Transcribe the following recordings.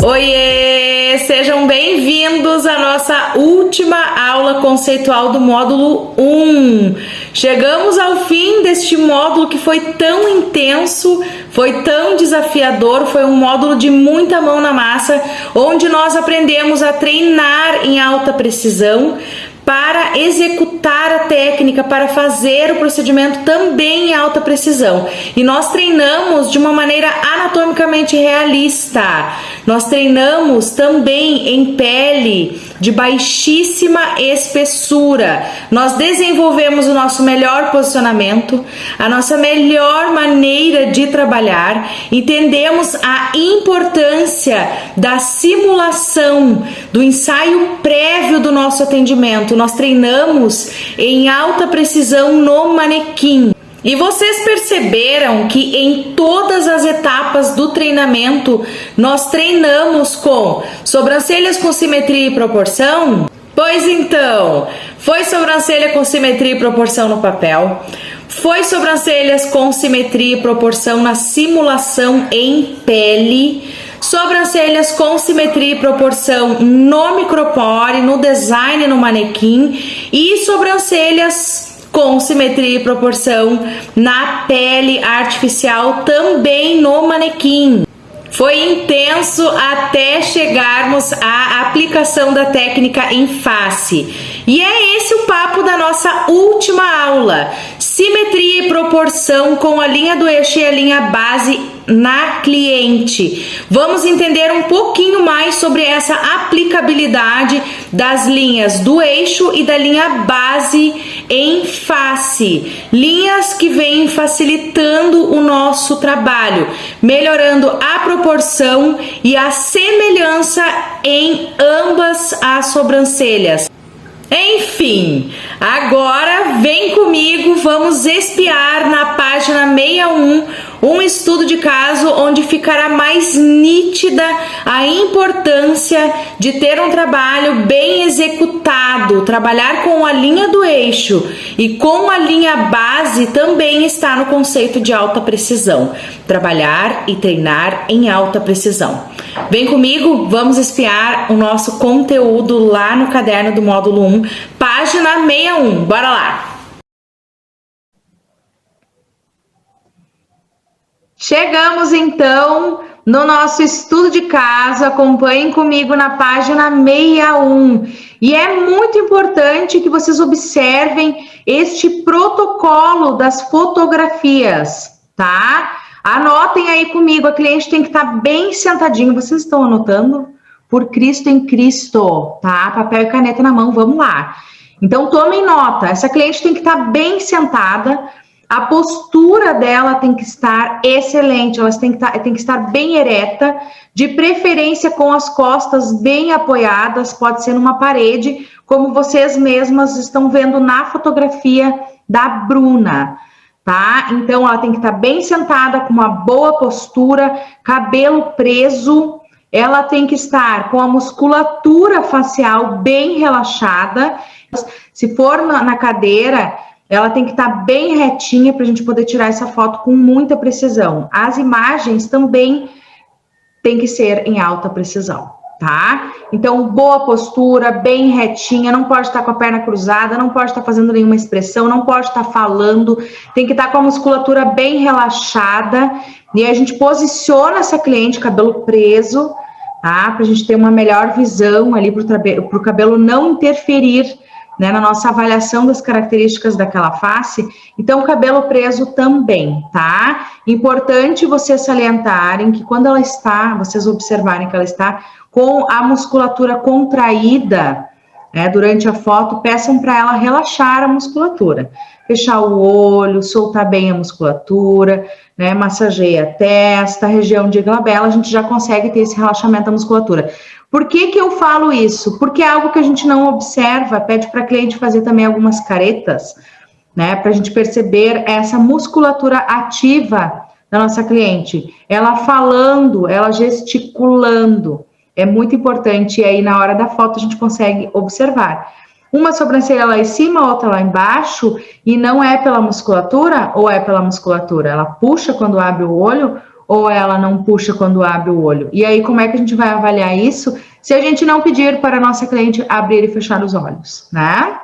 Oiê! Sejam bem-vindos à nossa última aula conceitual do módulo 1. Chegamos ao fim deste módulo que foi tão intenso, foi tão desafiador, foi um módulo de muita mão na massa, onde nós aprendemos a treinar em alta precisão, para executar a técnica, para fazer o procedimento também em alta precisão. E nós treinamos de uma maneira anatomicamente realista. Nós treinamos também em pele de baixíssima espessura. Nós desenvolvemos o nosso melhor posicionamento, a nossa melhor maneira de trabalhar, entendemos a importância da simulação, do ensaio prévio do nosso atendimento. Nós treinamos em alta precisão no manequim. E vocês perceberam que em todas as etapas do treinamento nós treinamos com sobrancelhas com simetria e proporção? Pois então, foi sobrancelha com simetria e proporção no papel, foi sobrancelhas com simetria e proporção na simulação em pele, sobrancelhas com simetria e proporção no micropore, no design no manequim e sobrancelhas com simetria e proporção na pele artificial também no manequim. Foi intenso até chegarmos à aplicação da técnica em face. E é esse o papo da nossa última aula. Simetria e proporção com a linha do eixo e a linha base na cliente. Vamos entender um pouquinho mais sobre essa aplicabilidade das linhas do eixo e da linha base em face. Linhas que vêm facilitando o nosso trabalho, melhorando a proporção e a semelhança em ambas as sobrancelhas. Enfim, agora vem comigo, vamos espiar na página 61 um estudo de caso onde ficará mais nítida a importância de ter um trabalho bem executado. Trabalhar com a linha do eixo e com a linha base também está no conceito de alta precisão. Trabalhar e treinar em alta precisão. Vem comigo, vamos espiar o nosso conteúdo lá no caderno do módulo 1, página 61. Bora lá! Chegamos então no nosso estudo de caso, acompanhem comigo na página 61. E é muito importante que vocês observem este protocolo das fotografias, tá? Anotem aí comigo, a cliente tem que estar bem sentadinha. Vocês estão anotando? Por Cristo em Cristo, tá? Papel e caneta na mão, vamos lá. Então, tomem nota. Essa cliente tem que estar bem sentada. A postura dela tem que estar excelente. Ela tem que estar bem ereta, de preferência com as costas bem apoiadas. Pode ser numa parede, como vocês mesmas estão vendo na fotografia da Bruna. Tá? Então, ela tem que estar bem sentada, com uma boa postura, cabelo preso. Ela tem que estar com a musculatura facial bem relaxada. Se for na cadeira, ela tem que estar bem retinha para a gente poder tirar essa foto com muita precisão. As imagens também tem que ser em alta precisão, tá? Então, boa postura, bem retinha, não pode estar com a perna cruzada, não pode estar fazendo nenhuma expressão, não pode estar falando, tem que estar com a musculatura bem relaxada. E a gente posiciona essa cliente, cabelo preso, tá? Pra gente ter uma melhor visão ali pro cabelo não interferir, né, na nossa avaliação das características daquela face. Então, cabelo preso também, tá? Importante vocês salientarem que quando ela está, vocês observarem que ela está com a musculatura contraída, né, durante a foto, peçam para ela relaxar a musculatura. Fechar o olho, soltar bem a musculatura, né, massageia a testa, a região de glabela, a gente já consegue ter esse relaxamento da musculatura. Por que que eu falo isso? Porque é algo que a gente não observa, pede para a cliente fazer também algumas caretas, né, para a gente perceber essa musculatura ativa da nossa cliente. Ela falando, ela gesticulando, é muito importante, e aí na hora da foto a gente consegue observar. Uma sobrancelha lá em cima, outra lá embaixo, e não é pela musculatura ou é pela musculatura? Ela puxa quando abre o olho ou ela não puxa quando abre o olho? E aí, como é que a gente vai avaliar isso se a gente não pedir para a nossa cliente abrir e fechar os olhos, né?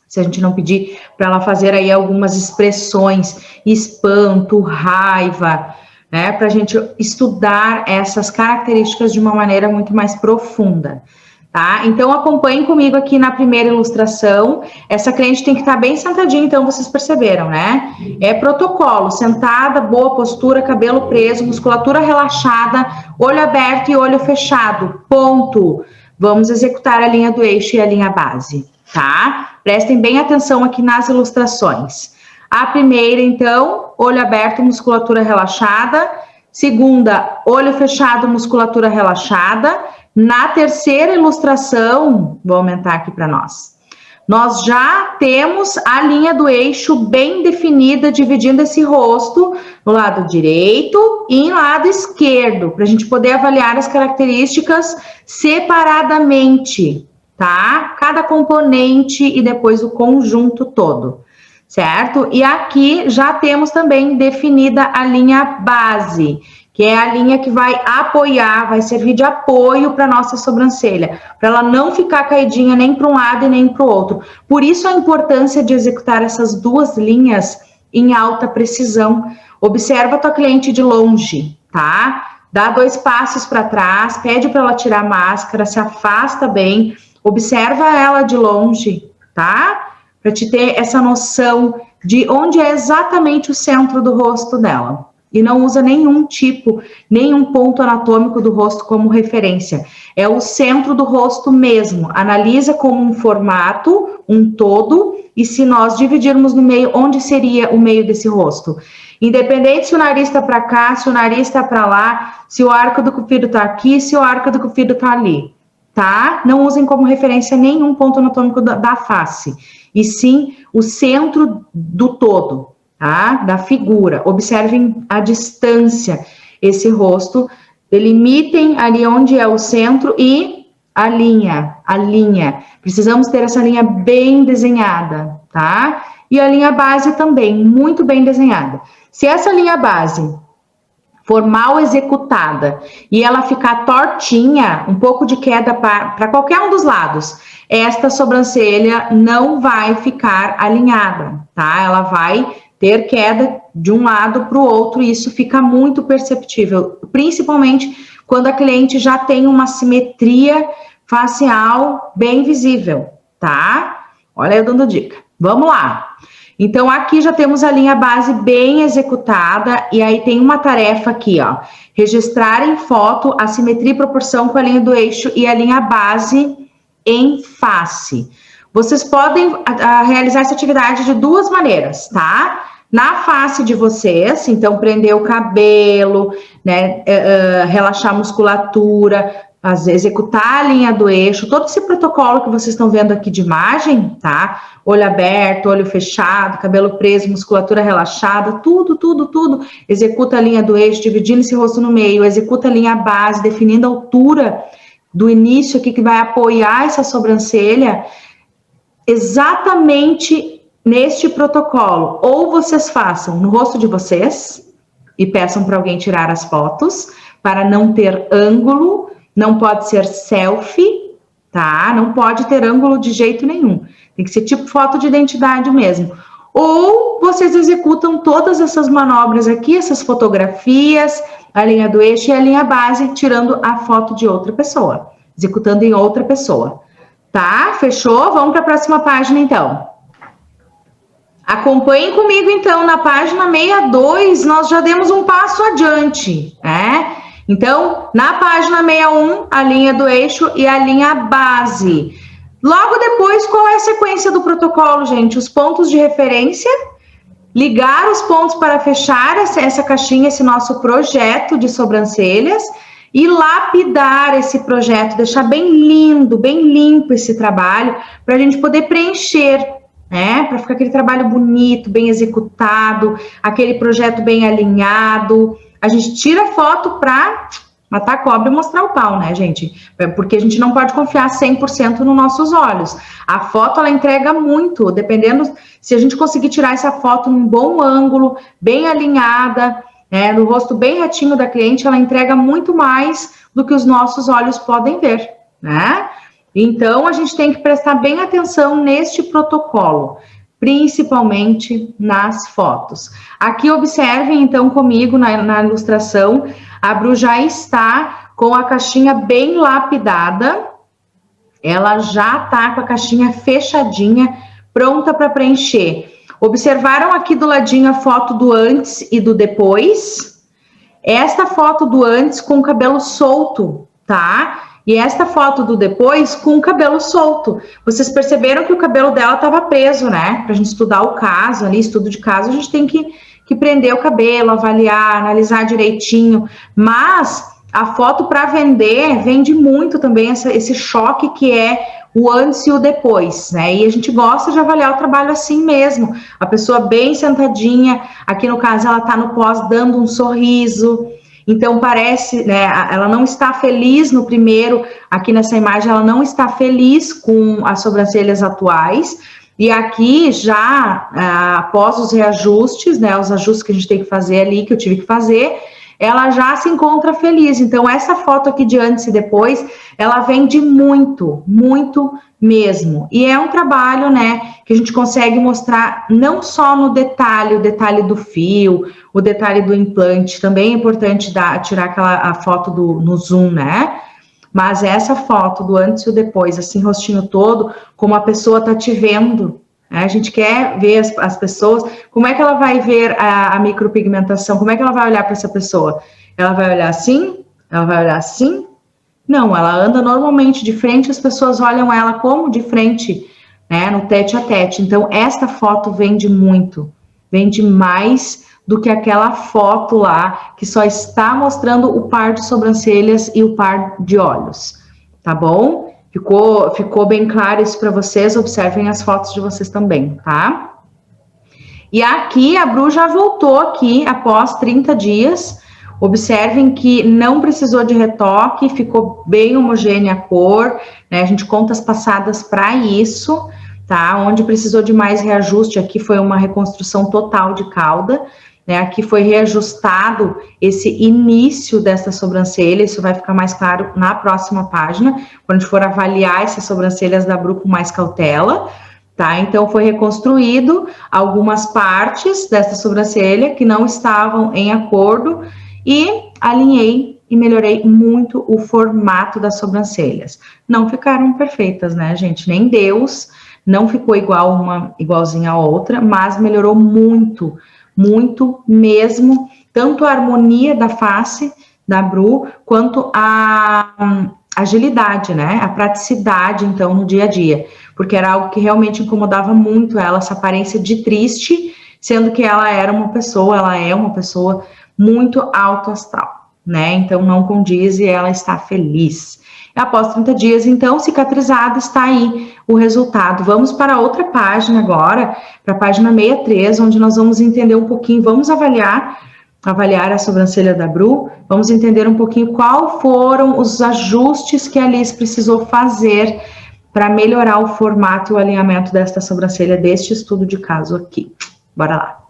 Se a gente não pedir para ela fazer aí algumas expressões, espanto, raiva, né? Para a gente estudar essas características de uma maneira muito mais profunda. Tá? Então, acompanhem comigo aqui na primeira ilustração. Essa cliente tem que estar bem sentadinha, então vocês perceberam, né? É protocolo, sentada, boa postura, cabelo preso, musculatura relaxada, olho aberto e olho fechado, ponto. Vamos executar a linha do eixo e a linha base, tá? Prestem bem atenção aqui nas ilustrações. A primeira, então, olho aberto, musculatura relaxada. Segunda, olho fechado, musculatura relaxada. Na terceira ilustração, vou aumentar aqui para nós já temos a linha do eixo bem definida, dividindo esse rosto no lado direito e no lado esquerdo, para a gente poder avaliar as características separadamente, tá? Cada componente e depois o conjunto todo, certo? E aqui já temos também definida a linha base, que é a linha que vai apoiar, vai servir de apoio para nossa sobrancelha, para ela não ficar caidinha nem para um lado e nem para o outro. Por isso a importância de executar essas duas linhas em alta precisão. Observa a tua cliente de longe, tá? Dá 2 passos para trás, pede para ela tirar a máscara, se afasta bem, observa ela de longe, tá? Para te ter essa noção de onde é exatamente o centro do rosto dela. E não usa nenhum ponto anatômico do rosto como referência. É o centro do rosto mesmo. Analisa como um formato, um todo, e se nós dividirmos no meio, onde seria o meio desse rosto? Independente se o nariz está para cá, se o nariz está para lá, se o arco do cupido está aqui, se o arco do cupido está ali, tá? Não usem como referência nenhum ponto anatômico da face, e sim o centro do todo. Tá? Da figura, observem a distância, esse rosto, delimitem ali onde é o centro e a linha, precisamos ter essa linha bem desenhada, tá? E a linha base também, muito bem desenhada. Se essa linha base for mal executada e ela ficar tortinha, um pouco de queda para qualquer um dos lados, esta sobrancelha não vai ficar alinhada, tá? Ela vai ter queda de um lado para o outro, e isso fica muito perceptível, principalmente quando a cliente já tem uma simetria facial bem visível, tá? Olha eu dando dica. Vamos lá. Então, aqui já temos a linha base bem executada, e aí tem uma tarefa aqui, ó. Registrar em foto a simetria e proporção com a linha do eixo e a linha base em face. Vocês podem realizar essa atividade de 2 maneiras, tá? Na face de vocês, então prender o cabelo, né, relaxar a musculatura, executar a linha do eixo, todo esse protocolo que vocês estão vendo aqui de imagem, tá? Olho aberto, olho fechado, cabelo preso, musculatura relaxada, tudo. Executa a linha do eixo, dividindo esse rosto no meio, executa a linha base, definindo a altura do início aqui que vai apoiar essa sobrancelha. Exatamente neste protocolo, ou vocês façam no rosto de vocês e peçam para alguém tirar as fotos, para não ter ângulo, não pode ser selfie, tá? Não pode ter ângulo de jeito nenhum, tem que ser tipo foto de identidade mesmo. Ou vocês executam todas essas manobras aqui, essas fotografias, a linha do eixo e a linha base, tirando a foto de outra pessoa, executando em outra pessoa. Tá? Fechou? Vamos para a próxima página, então. Acompanhem comigo, então, na página 62, nós já demos um passo adiante, né? Então, na página 61, a linha do eixo e a linha base. Logo depois, qual é a sequência do protocolo, gente? Os pontos de referência, ligar os pontos para fechar essa caixinha, esse nosso projeto de sobrancelhas, e lapidar esse projeto, deixar bem lindo, bem limpo esse trabalho, para a gente poder preencher, né? Para ficar aquele trabalho bonito, bem executado, aquele projeto bem alinhado. A gente tira foto para matar a cobra e mostrar o pau, né, gente? Porque a gente não pode confiar 100% nos nossos olhos. A foto, ela entrega muito, dependendo, se a gente conseguir tirar essa foto num bom ângulo, bem alinhada, né, no rosto bem retinho da cliente, ela entrega muito mais do que os nossos olhos podem ver, né? Então, a gente tem que prestar bem atenção neste protocolo, principalmente nas fotos. Aqui, observem, então, comigo na ilustração, a Bru já está com a caixinha bem lapidada, ela já está com a caixinha fechadinha, pronta para preencher. Observaram aqui do ladinho a foto do antes e do depois? Esta foto do antes com o cabelo solto, tá? E esta foto do depois com o cabelo solto. Vocês perceberam que o cabelo dela estava preso, né? Pra gente estudar o caso ali, estudo de caso, a gente tem que prender o cabelo, avaliar, analisar direitinho. Mas a foto para vender vende muito também esse choque que é o antes e o depois, né? E a gente gosta de avaliar o trabalho assim mesmo. A pessoa bem sentadinha, aqui no caso ela tá no pós dando um sorriso. Então parece, né, ela não está feliz no primeiro, aqui nessa imagem ela não está feliz com as sobrancelhas atuais. E aqui já, após os reajustes, né, os ajustes que a gente tem que fazer ali, que eu tive que fazer, ela já se encontra feliz. Então, essa foto aqui de antes e depois, ela vende muito, muito mesmo. E é um trabalho, né, que a gente consegue mostrar não só no detalhe, o detalhe do fio, o detalhe do implante, também é importante tirar a foto no zoom, né? Mas essa foto do antes e o depois, assim, rostinho todo, como a pessoa tá te vendo, né? A gente quer ver as pessoas, como é que ela vai ver a micropigmentação, como é que ela vai olhar para essa pessoa? Ela vai olhar assim? Ela vai olhar assim? Não, ela anda normalmente de frente, as pessoas olham ela como de frente, né, no tete a tete. Então, esta foto vende muito, vende mais do que aquela foto lá que só está mostrando o par de sobrancelhas e o par de olhos, tá bom? Ficou bem claro isso para vocês, observem as fotos de vocês também, tá? E aqui a Bru já voltou aqui após 30 dias, observem que não precisou de retoque, ficou bem homogênea a cor, né? A gente conta as passadas para isso, tá? Onde precisou de mais reajuste, aqui foi uma reconstrução total de cauda, né? Aqui foi reajustado esse início dessa sobrancelha, isso vai ficar mais claro na próxima página, quando a gente for avaliar essas sobrancelhas da Bru com mais cautela, tá? Então, foi reconstruído algumas partes dessa sobrancelha que não estavam em acordo e alinhei e melhorei muito o formato das sobrancelhas. Não ficaram perfeitas, né, gente? Nem Deus, não ficou igualzinha a outra, mas melhorou muito, muito mesmo, tanto a harmonia da face da Bru, quanto a agilidade, né? A praticidade, então, no dia a dia. Porque era algo que realmente incomodava muito ela, essa aparência de triste, sendo que ela é uma pessoa muito alto astral, né? Então, não condiz e ela está feliz. Após 30 dias, então, cicatrizado, está aí o resultado. Vamos para outra página agora, para a página 63, onde nós vamos entender um pouquinho, vamos avaliar a sobrancelha da Bru, vamos entender um pouquinho qual foram os ajustes que a Liz precisou fazer para melhorar o formato e o alinhamento desta sobrancelha, deste estudo de caso aqui. Bora lá.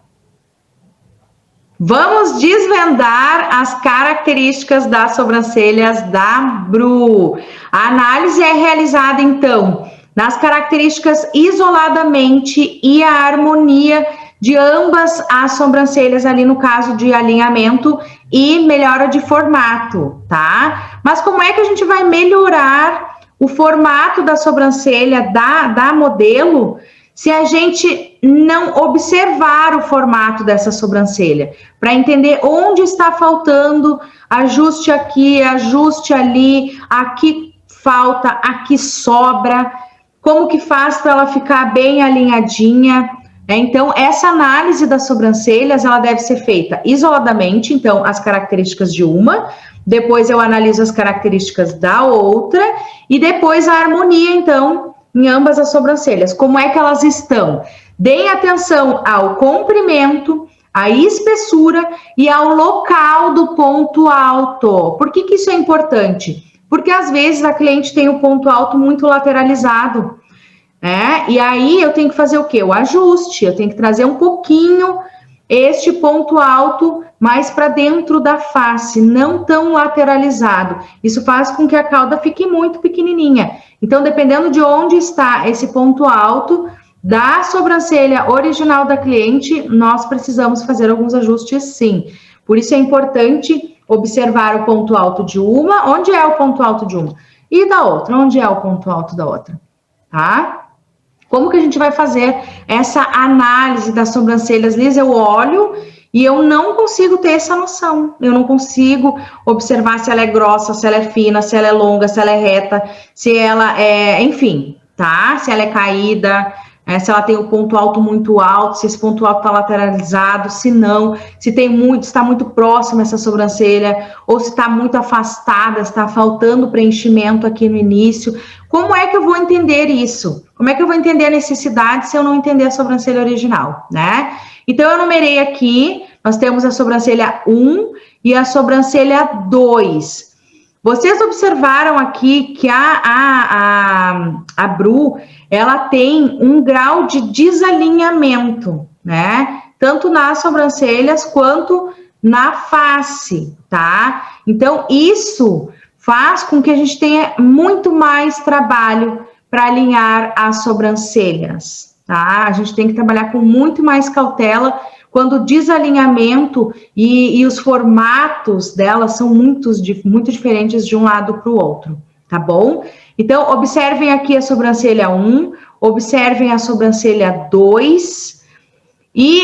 Vamos desvendar as características das sobrancelhas da Bru. A análise é realizada, então, nas características isoladamente e a harmonia de ambas as sobrancelhas, ali no caso de alinhamento e melhora de formato, tá? Mas como é que a gente vai melhorar o formato da sobrancelha da modelo se a gente não observar o formato dessa sobrancelha, para entender onde está faltando, ajuste aqui, ajuste ali, aqui falta, aqui sobra, como que faz para ela ficar bem alinhadinha, né? Então, essa análise das sobrancelhas, ela deve ser feita isoladamente, então, as características de uma, depois eu analiso as características da outra, e depois a harmonia, então, em ambas as sobrancelhas. Como é que elas estão? Deem atenção ao comprimento, à espessura e ao local do ponto alto. Por que isso é importante? Porque às vezes a cliente tem o ponto alto muito lateralizado, né? E aí eu tenho que fazer o quê? O ajuste, eu tenho que trazer um pouquinho este ponto alto mais para dentro da face, não tão lateralizado. Isso faz com que a cauda fique muito pequenininha. Então, dependendo de onde está esse ponto alto da sobrancelha original da cliente, nós precisamos fazer alguns ajustes, sim. Por isso é importante observar o ponto alto de uma, onde é o ponto alto de uma, e da outra, onde é o ponto alto da outra, tá? Como que a gente vai fazer essa análise das sobrancelhas lisas? Eu olho e eu não consigo ter essa noção. Eu não consigo observar se ela é grossa, se ela é fina, se ela é longa, se ela é reta, se ela é, enfim, tá? Se ela é caída, se ela tem o ponto alto muito alto, se esse ponto alto está lateralizado, se não, se tem muito, está muito próximo essa sobrancelha, ou se está muito afastada, está faltando preenchimento aqui no início. Como é que eu vou entender isso? Como é que eu vou entender a necessidade se eu não entender a sobrancelha original, né? Então, eu numerei aqui, nós temos a sobrancelha 1 e a sobrancelha 2. Vocês observaram aqui que a Bru, ela tem um grau de desalinhamento, né? Tanto nas sobrancelhas quanto na face, tá? Então, isso faz com que a gente tenha muito mais trabalho para alinhar as sobrancelhas, tá? A gente tem que trabalhar com muito mais cautela quando o desalinhamento e os formatos delas são muito diferentes de um lado para o outro, tá bom? Então, observem aqui a sobrancelha 1, observem a sobrancelha 2 e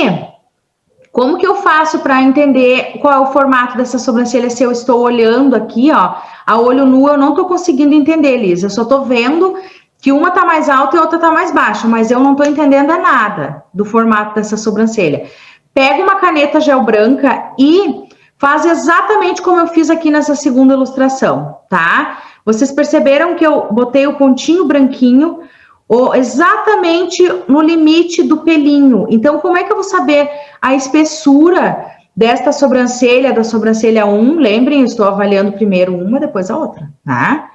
como que eu faço para entender qual é o formato dessa sobrancelha se eu estou olhando aqui, ó, a olho nu eu não estou conseguindo entender, Liz, eu só estou vendo que uma tá mais alta e a outra tá mais baixa, mas eu não estou entendendo nada do formato dessa sobrancelha. Pega uma caneta gel branca e faz exatamente como eu fiz aqui nessa segunda ilustração, tá? Vocês perceberam que eu botei o pontinho branquinho exatamente no limite do pelinho. Então, como é que eu vou saber a espessura desta sobrancelha, da sobrancelha 1? Lembrem, eu estou avaliando primeiro uma, depois a outra, tá?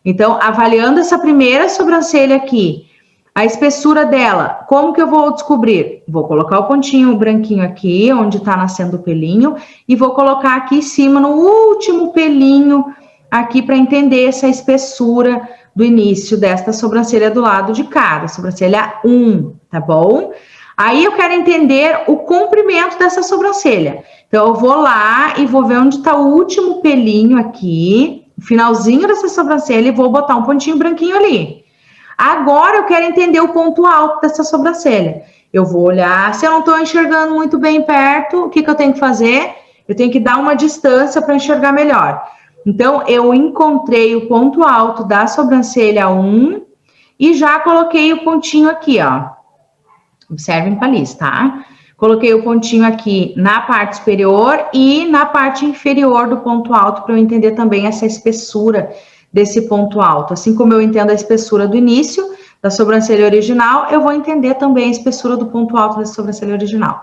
Então, avaliando essa primeira sobrancelha aqui, a espessura dela, como que eu vou descobrir? Vou colocar o pontinho branquinho aqui, onde tá nascendo o pelinho, e vou colocar aqui em cima, no último pelinho, aqui para entender essa espessura do início desta sobrancelha do lado de cá, da sobrancelha 1, tá bom? Aí eu quero entender o comprimento dessa sobrancelha. Então, eu vou lá e vou ver onde tá o último pelinho aqui, o finalzinho dessa sobrancelha, e vou botar um pontinho branquinho ali. Agora eu quero entender o ponto alto dessa sobrancelha. Eu vou olhar, se eu não estou enxergando muito bem perto, o que eu tenho que fazer? Eu tenho que dar uma distância para enxergar melhor. Então, eu encontrei o ponto alto da sobrancelha 1 e já coloquei o pontinho aqui, ó. Observem com a Liz, tá? Coloquei o pontinho aqui na parte superior e na parte inferior do ponto alto para eu entender também essa espessura desse ponto alto. Assim como eu entendo a espessura do início da sobrancelha original, eu vou entender também a espessura do ponto alto da sobrancelha original,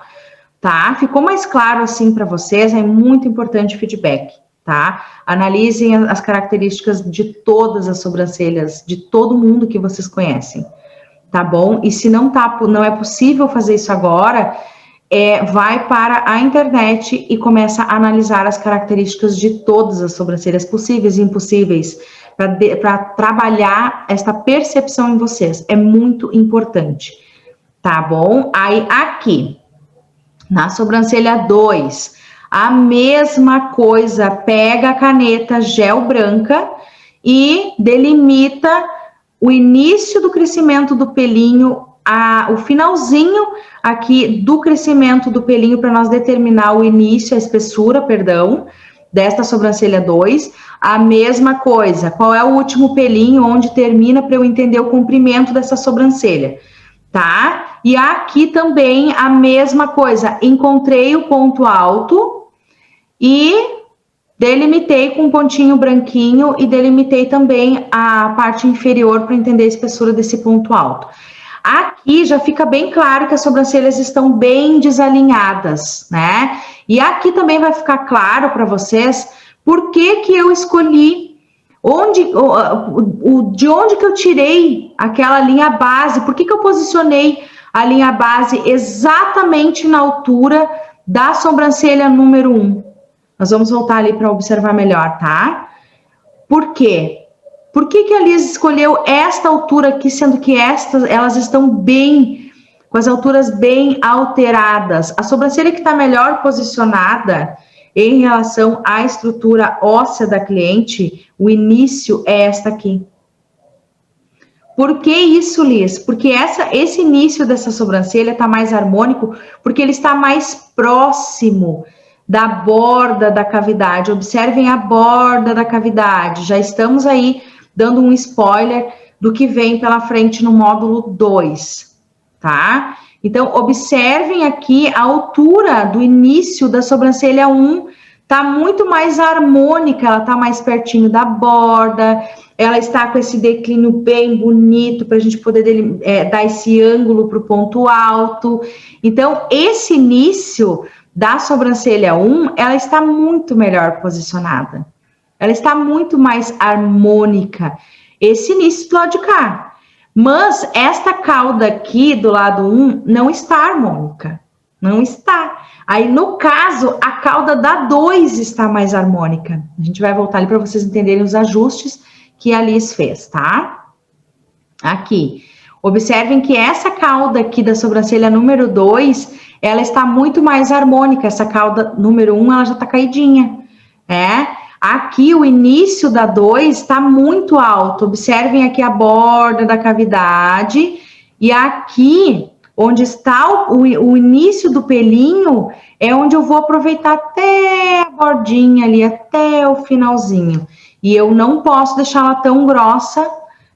tá? Ficou mais claro assim para vocês? É muito importante o feedback, tá? Analisem as características de todas as sobrancelhas, de todo mundo que vocês conhecem, tá bom? E se não é possível fazer isso agora, vai para a internet e começa a analisar as características de todas as sobrancelhas possíveis e impossíveis, para trabalhar esta percepção em vocês. É muito importante, tá bom? Aí, aqui, na sobrancelha 2, a mesma coisa, pega a caneta gel branca e delimita o início do crescimento do pelinho, o finalzinho aqui do crescimento do pelinho, para nós determinar o início, a espessura, perdão, desta sobrancelha 2, a mesma coisa. Qual é o último pelinho onde termina para eu entender o comprimento dessa sobrancelha, tá? E aqui também a mesma coisa. Encontrei o ponto alto e delimitei com um pontinho branquinho e delimitei também a parte inferior para entender a espessura desse ponto alto. Aqui já fica bem claro que as sobrancelhas estão bem desalinhadas, né? E aqui também vai ficar claro para vocês por que eu escolhi, de onde que eu tirei aquela linha base, por que eu posicionei a linha base exatamente na altura da sobrancelha número 1. Nós vamos voltar ali para observar melhor, tá? Por quê? Por que a Liz escolheu esta altura aqui, sendo que elas estão bem, com as alturas bem alteradas? A sobrancelha que está melhor posicionada em relação à estrutura óssea da cliente, o início é esta aqui. Por que isso, Liz? Porque esse início dessa sobrancelha está mais harmônico, porque ele está mais próximo da borda da cavidade. Observem a borda da cavidade. Já estamos aí dando um spoiler do que vem pela frente no módulo 2, tá? Então, observem aqui a altura do início da sobrancelha 1, tá muito mais harmônica, ela tá mais pertinho da borda, ela está com esse declínio bem bonito para a gente poder dar esse ângulo para o ponto alto. Então, esse início da sobrancelha 1, ela está muito melhor posicionada. Ela está muito mais harmônica. Esse início do lado de cá. Mas esta cauda aqui do lado 1 não está harmônica. Não está. Aí, no caso, a cauda da 2 está mais harmônica. A gente vai voltar ali para vocês entenderem os ajustes que a Liz fez, tá? Aqui. Observem que essa cauda aqui da sobrancelha número 2, ela está muito mais harmônica. Essa cauda número 1, ela já está caidinha. Aqui, o início da 2 está muito alto. Observem aqui a borda da cavidade. E aqui, onde está o início do pelinho, é onde eu vou aproveitar até a bordinha ali, até o finalzinho. E eu não posso deixá-la tão grossa,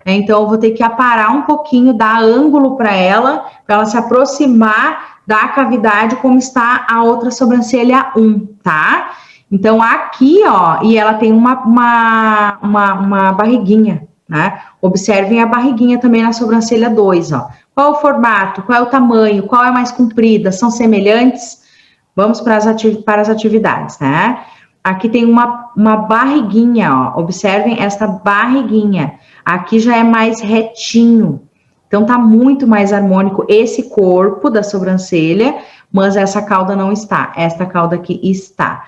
né? Então, eu vou ter que aparar um pouquinho, dar ângulo para ela se aproximar da cavidade como está a outra sobrancelha 1, tá? Então, aqui, ó, e ela tem uma barriguinha, né? Observem a barriguinha também na sobrancelha 2, ó. Qual o formato, qual é o tamanho, qual é mais comprida, são semelhantes? Vamos para as atividades, né? Aqui tem uma barriguinha, ó. Observem esta barriguinha. Aqui já é mais retinho. Então, tá muito mais harmônico esse corpo da sobrancelha, mas essa cauda não está. Esta cauda aqui está.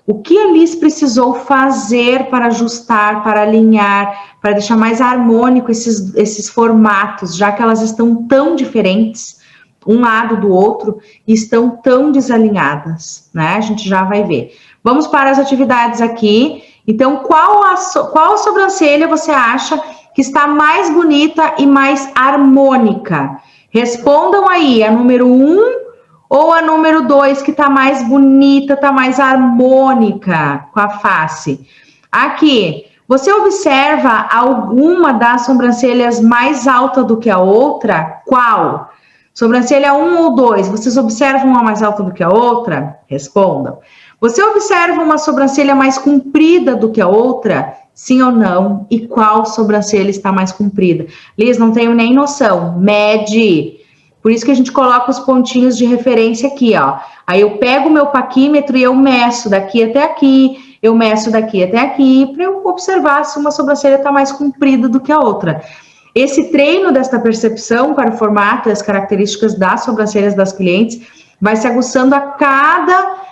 O que a Liz precisou fazer para ajustar, para alinhar, para deixar mais harmônico esses formatos, já que elas estão tão diferentes, um lado do outro, e estão tão desalinhadas, né? A gente já vai ver. Vamos para as atividades aqui. Então, qual sobrancelha você acha que está mais bonita e mais harmônica? Respondam aí, a número 1 ou a número 2, que tá mais bonita, tá mais harmônica com a face? Aqui, você observa alguma das sobrancelhas mais alta do que a outra? Qual? Sobrancelha 1 ou 2, vocês observam uma mais alta do que a outra? Respondam. Você observa uma sobrancelha mais comprida do que a outra? Sim ou não? E qual sobrancelha está mais comprida? Liz, não tenho nem noção. Mede. Por isso que a gente coloca os pontinhos de referência aqui, ó. Aí eu pego o meu paquímetro e eu meço daqui até aqui, eu meço daqui até aqui, para eu observar se uma sobrancelha está mais comprida do que a outra. Esse treino desta percepção para o formato e as características das sobrancelhas das clientes vai se aguçando a cada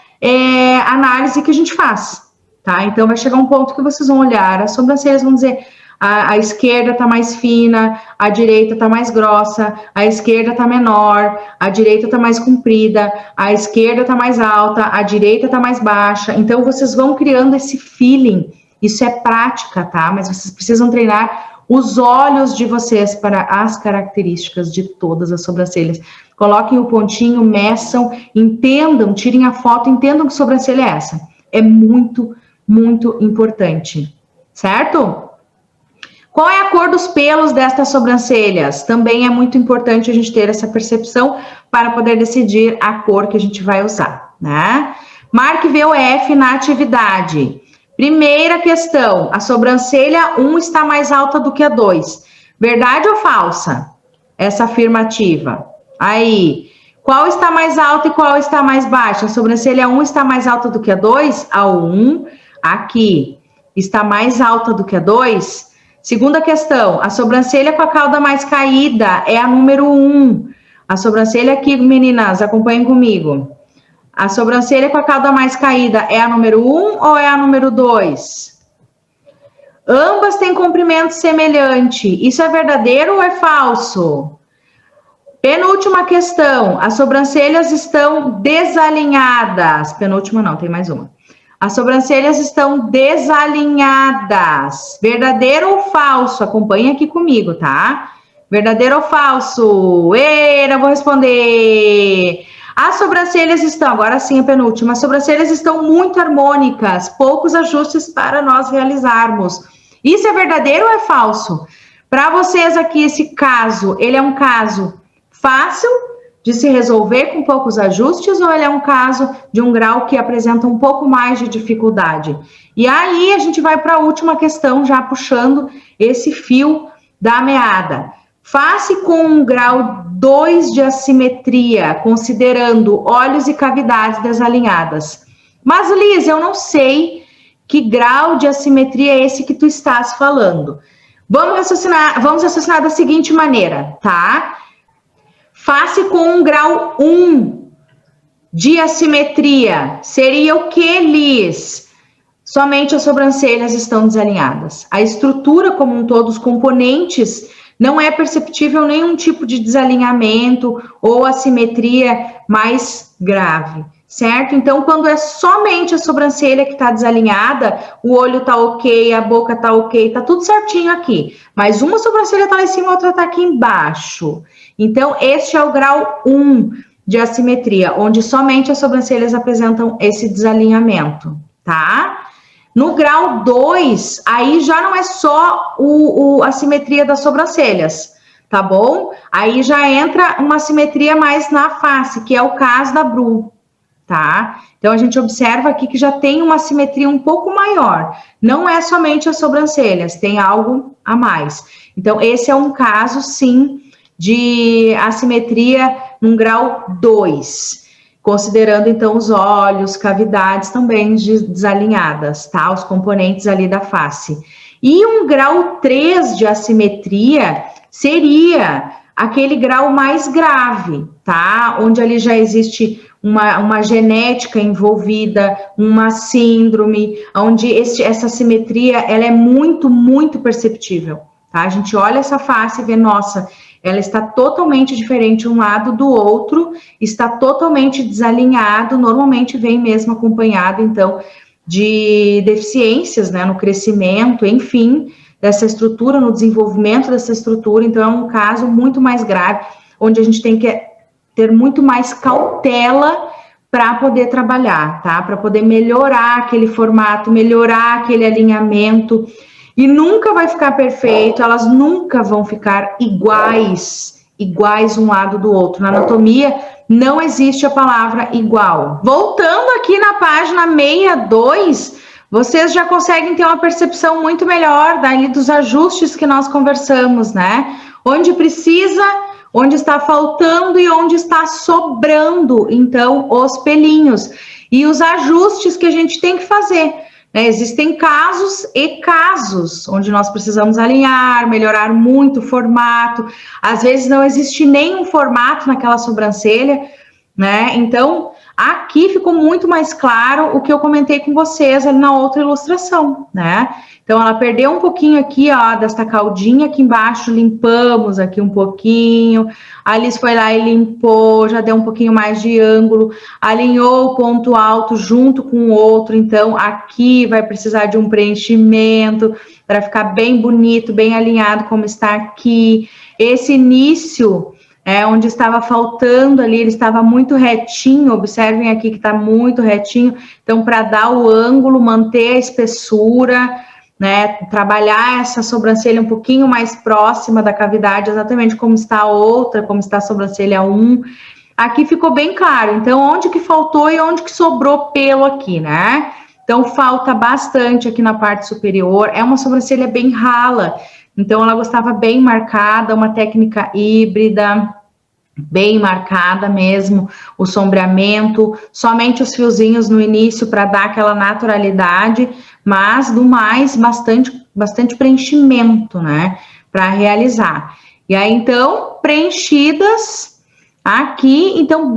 análise que a gente faz, tá? Então, vai chegar um ponto que vocês vão olhar, as sobrancelhas vão dizer, a esquerda tá mais fina, a direita tá mais grossa, a esquerda tá menor, a direita tá mais comprida, a esquerda tá mais alta, a direita tá mais baixa. Então, vocês vão criando esse feeling. Isso é prática, tá? Mas vocês precisam treinar os olhos de vocês para as características de todas as sobrancelhas. Coloquem o pontinho, meçam, entendam, tirem a foto, entendam que sobrancelha é essa. É muito, muito importante, certo? Qual é a cor dos pelos destas sobrancelhas? Também é muito importante a gente ter essa percepção para poder decidir a cor que a gente vai usar, né? Marque VOF na atividade. Primeira questão, a sobrancelha 1 está mais alta do que a 2. Verdade ou falsa? Essa afirmativa. Aí, qual está mais alta e qual está mais baixa? A sobrancelha 1 está mais alta do que a 2? A 1, aqui, está mais alta do que a 2? Segunda questão, a sobrancelha com a cauda mais caída é a número 1. A sobrancelha aqui, meninas, acompanhem comigo. A sobrancelha com a cauda mais caída é a número 1 ou é a número 2? Ambas têm comprimento semelhante. Isso é verdadeiro ou é falso? Penúltima questão. As sobrancelhas estão desalinhadas. Penúltima não, tem mais uma. As sobrancelhas estão desalinhadas. Verdadeiro ou falso? Acompanhe aqui comigo, tá? Verdadeiro ou falso? Não vou responder. As sobrancelhas estão, agora sim a penúltima, as sobrancelhas estão muito harmônicas, poucos ajustes para nós realizarmos. Isso é verdadeiro ou é falso? Para vocês aqui, esse caso, ele é um caso fácil de se resolver com poucos ajustes ou ele é um caso de um grau que apresenta um pouco mais de dificuldade? E aí a gente vai para a última questão, já puxando esse fio da meada. Face com um grau 2 de assimetria, considerando olhos e cavidades desalinhadas. Mas, Liz, eu não sei que grau de assimetria é esse que tu estás falando. Vamos raciocinar da seguinte maneira, tá? Face com um grau 1 de assimetria. Seria o que, Liz? Somente as sobrancelhas estão desalinhadas. A estrutura como um todo, os componentes, não é perceptível nenhum tipo de desalinhamento ou assimetria mais grave, certo? Então, quando é somente a sobrancelha que está desalinhada, o olho está ok, a boca está ok, está tudo certinho aqui. Mas uma sobrancelha está lá em cima, a outra está aqui embaixo. Então, este é o grau 1 de assimetria, onde somente as sobrancelhas apresentam esse desalinhamento, tá? No grau 2, aí já não é só a simetria das sobrancelhas, tá bom? Aí já entra uma simetria mais na face, que é o caso da Bru, tá? Então, a gente observa aqui que já tem uma simetria um pouco maior. Não é somente as sobrancelhas, tem algo a mais. Então, esse é um caso, sim, de assimetria num grau 2. Considerando, então, os olhos, cavidades também desalinhadas, tá? Os componentes ali da face. E um grau 3 de assimetria seria aquele grau mais grave, tá? Onde ali já existe uma genética envolvida, uma síndrome, onde essa assimetria, ela é muito, muito perceptível, tá? A gente olha essa face e vê, nossa, ela está totalmente diferente um lado do outro, está totalmente desalinhado, normalmente vem mesmo acompanhado, então, de deficiências, né, no crescimento, enfim, dessa estrutura, no desenvolvimento dessa estrutura, então é um caso muito mais grave, onde a gente tem que ter muito mais cautela para poder trabalhar, tá? Para poder melhorar aquele formato, melhorar aquele alinhamento. E nunca vai ficar perfeito, elas nunca vão ficar iguais um lado do outro. Na anatomia, não existe a palavra igual. Voltando aqui na página 62, vocês já conseguem ter uma percepção muito melhor daí dos ajustes que nós conversamos, né? Onde precisa, onde está faltando e onde está sobrando, então, os pelinhos. E os ajustes que a gente tem que fazer. Existem casos e casos onde nós precisamos alinhar, melhorar muito o formato. Às vezes não existe nenhum formato naquela sobrancelha, né? Então, aqui ficou muito mais claro o que eu comentei com vocês ali na outra ilustração, né? Então, ela perdeu um pouquinho aqui, ó, desta caudinha aqui embaixo, limpamos aqui um pouquinho. A Liz foi lá e limpou, já deu um pouquinho mais de ângulo, alinhou o ponto alto junto com o outro. Então, aqui vai precisar de um preenchimento para ficar bem bonito, bem alinhado como está aqui. Esse início, onde estava faltando ali, ele estava muito retinho, observem aqui que está muito retinho. Então, para dar o ângulo, manter a espessura, né, trabalhar essa sobrancelha um pouquinho mais próxima da cavidade, exatamente como está a outra, como está a sobrancelha 1. Aqui ficou bem claro, então, onde que faltou e onde que sobrou pelo aqui, né? Então, falta bastante aqui na parte superior, é uma sobrancelha bem rala, então ela gostava bem marcada, uma técnica híbrida, bem marcada mesmo, o sombreamento, somente os fiozinhos no início para dar aquela naturalidade, mas no mais, bastante preenchimento, né, para realizar. E aí, então, preenchidas Aqui, então,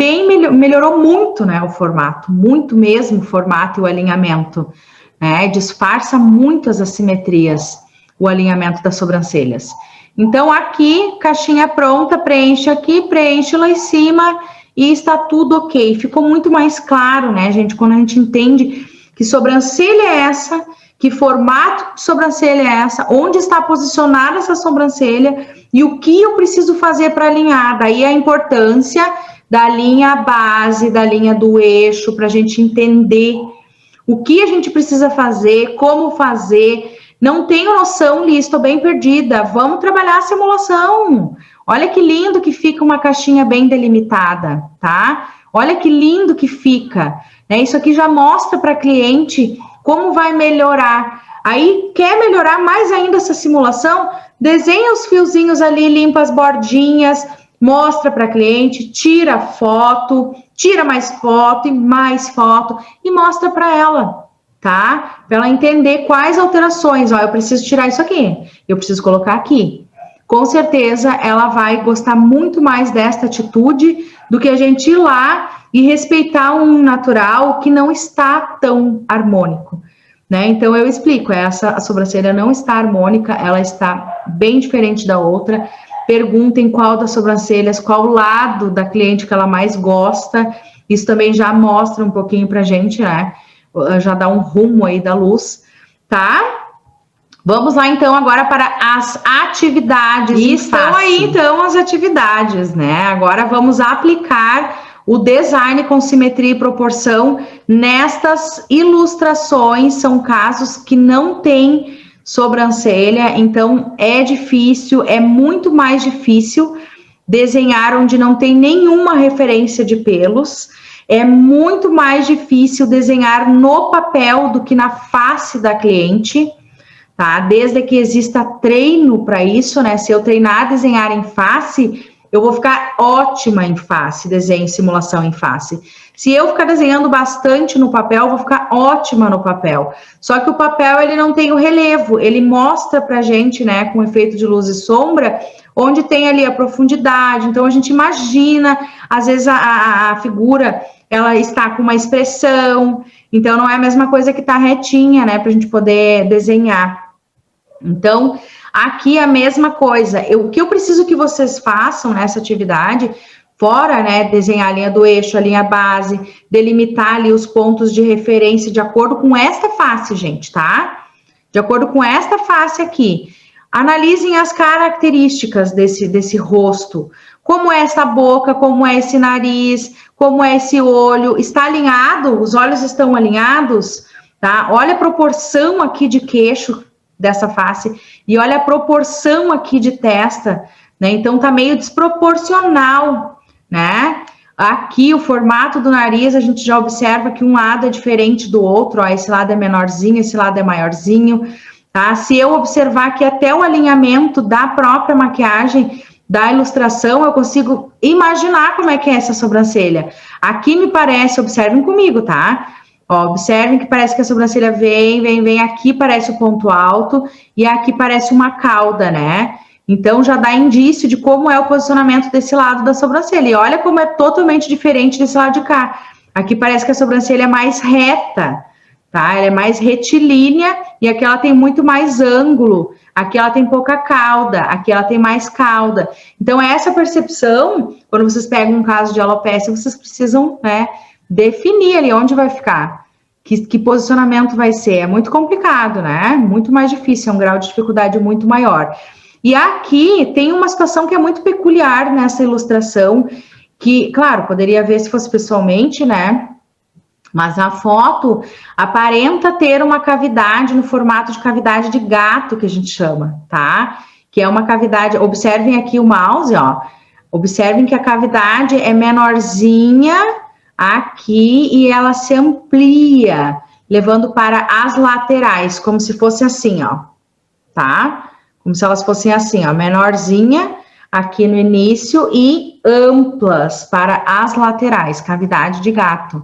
melhorou muito, né, o formato, muito mesmo o formato e o alinhamento, né, disfarça muito as assimetrias, o alinhamento das sobrancelhas. Então, aqui, caixinha pronta, preenche aqui, preenche lá em cima e está tudo ok. Ficou muito mais claro, né, gente, quando a gente entende que sobrancelha é essa, que formato de sobrancelha é essa, onde está posicionada essa sobrancelha e o que eu preciso fazer para alinhar. Daí a importância da linha base, da linha do eixo, para a gente entender o que a gente precisa fazer, como fazer. Não tenho noção, Li, estou bem perdida. Vamos trabalhar a simulação. Olha que lindo que fica uma caixinha bem delimitada, tá? Olha que lindo que fica. Né? Isso aqui já mostra para a cliente como vai melhorar. Aí, quer melhorar mais ainda essa simulação? Desenha os fiozinhos ali, limpa as bordinhas, mostra para a cliente, tira foto, tira mais foto e mostra para ela, tá? Para ela entender quais alterações. Ó, eu preciso tirar isso aqui, eu preciso colocar aqui. Com certeza, ela vai gostar muito mais desta atitude do que a gente ir lá e respeitar um natural que não está tão harmônico, né? Então, eu explico, a sobrancelha não está harmônica, ela está bem diferente da outra. Perguntem qual das sobrancelhas, qual lado da cliente que ela mais gosta. Isso também já mostra um pouquinho pra gente, né? Já dá um rumo aí da luz, tá? Vamos lá, então, agora para as atividades. E estão aí, então, as atividades, né? Agora vamos aplicar o design com simetria e proporção nestas ilustrações. São casos que não tem sobrancelha, então é difícil, é muito mais difícil desenhar onde não tem nenhuma referência de pelos. É muito mais difícil desenhar no papel do que na face da cliente, tá? Desde que exista treino para isso, né? Se eu treinar a desenhar em face, eu vou ficar ótima em face, desenho e simulação em face. Se eu ficar desenhando bastante no papel, eu vou ficar ótima no papel. Só que o papel, ele não tem o relevo, ele mostra pra gente, né, com efeito de luz e sombra, onde tem ali a profundidade. Então, a gente imagina, às vezes a figura, ela está com uma expressão, então não é a mesma coisa que tá retinha, né, pra gente poder desenhar. Então, aqui a mesma coisa. O que eu preciso que vocês façam nessa atividade, fora, né, desenhar a linha do eixo, a linha base, delimitar ali os pontos de referência de acordo com esta face, gente, tá? De acordo com esta face aqui. Analisem as características desse rosto. Como é essa boca, como é esse nariz, como é esse olho. Está alinhado? Os olhos estão alinhados? Tá? Olha a proporção aqui de queixo dessa face e olha a proporção aqui de testa, né? Então tá meio desproporcional, né? Aqui o formato do nariz, a gente já observa que um lado é diferente do outro, ó, esse lado é menorzinho, esse lado é maiorzinho, tá? Se eu observar que até o alinhamento da própria maquiagem, da ilustração, eu consigo imaginar como é que é essa sobrancelha. Aqui me parece, observem comigo, tá? Ó, observem que parece que a sobrancelha vem, aqui parece o ponto alto e aqui parece uma cauda, né? Então, já dá indício de como é o posicionamento desse lado da sobrancelha. E olha como é totalmente diferente desse lado de cá. Aqui parece que a sobrancelha é mais reta, tá? Ela é mais retilínea e aqui ela tem muito mais ângulo. Aqui ela tem pouca cauda, aqui ela tem mais cauda. Então, essa percepção, quando vocês pegam um caso de alopecia, vocês precisam, né, definir ali onde vai ficar, que posicionamento vai ser. É muito complicado, né? Muito mais difícil, é um grau de dificuldade muito maior. E aqui tem uma situação que é muito peculiar nessa ilustração, que, claro, poderia ver se fosse pessoalmente, né? Mas a foto aparenta ter uma cavidade no formato de cavidade de gato, que a gente chama, tá? Que é uma cavidade, observem aqui o mouse, ó. Observem que a cavidade é menorzinha aqui e ela se amplia, levando para as laterais, como se fosse assim, ó, tá? Como se elas fossem assim, ó, menorzinha aqui no início e amplas para as laterais, cavidade de gato.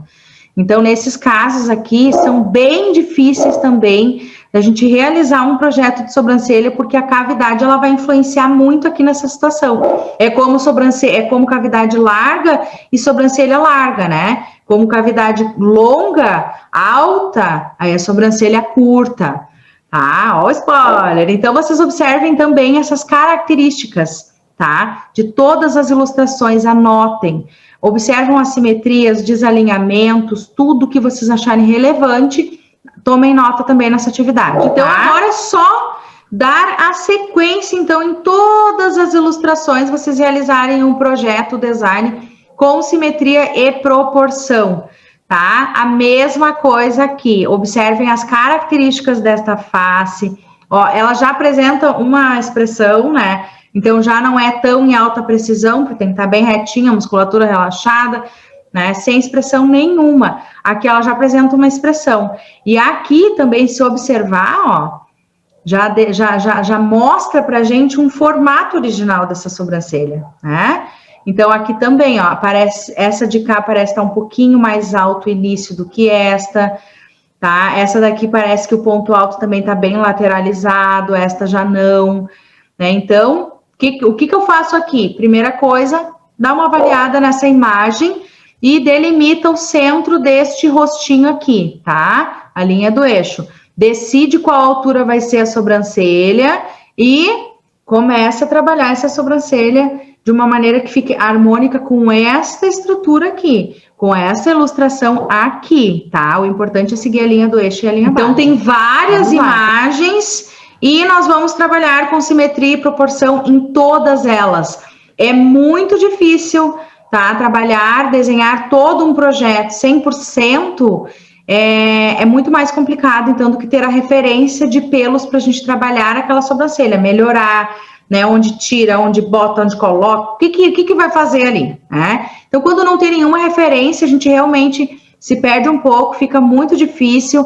Então, nesses casos aqui, são bem difíceis também da gente realizar um projeto de sobrancelha, porque a cavidade ela vai influenciar muito aqui nessa situação. É como sobrancelha, é como cavidade larga e sobrancelha larga, né? Como cavidade longa, alta, aí a sobrancelha curta. Tá? Ó, o spoiler. Então vocês observem também essas características, tá? De todas as ilustrações, anotem. Observam as simetrias, desalinhamentos, tudo que vocês acharem relevante, tomem nota também nessa atividade. Então, agora é só dar a sequência, então, em todas as ilustrações, vocês realizarem um projeto, design com simetria e proporção, tá? A mesma coisa aqui. Observem as características desta face. Ó, ela já apresenta uma expressão, né? Então, já não é tão em alta precisão, porque tem que estar bem retinha, a musculatura relaxada, né? Sem expressão nenhuma. Aqui ela já apresenta uma expressão. E aqui também, se observar, ó, já mostra pra gente um formato original dessa sobrancelha, né? Então, aqui também, ó, aparece, essa de cá parece estar um pouquinho mais alto o início do que esta, tá? Essa daqui parece que o ponto alto também tá bem lateralizado, esta já não, né? Então, o que eu faço aqui? Primeira coisa, dá uma avaliada nessa imagem e delimita o centro deste rostinho aqui, tá? A linha do eixo. Decide qual altura vai ser a sobrancelha e começa a trabalhar essa sobrancelha de uma maneira que fique harmônica com esta estrutura aqui, com essa ilustração aqui, tá? O importante é seguir a linha do eixo e a linha base. Então, tem várias imagens e nós vamos trabalhar com simetria e proporção em todas elas. É muito difícil, tá? Trabalhar, desenhar todo um projeto 100%, é muito mais complicado, então, do que ter a referência de pelos para a gente trabalhar aquela sobrancelha, melhorar, né, onde tira, onde bota, onde coloca, o que vai fazer ali, né? Então, quando não tem nenhuma referência, a gente realmente se perde um pouco, fica muito difícil,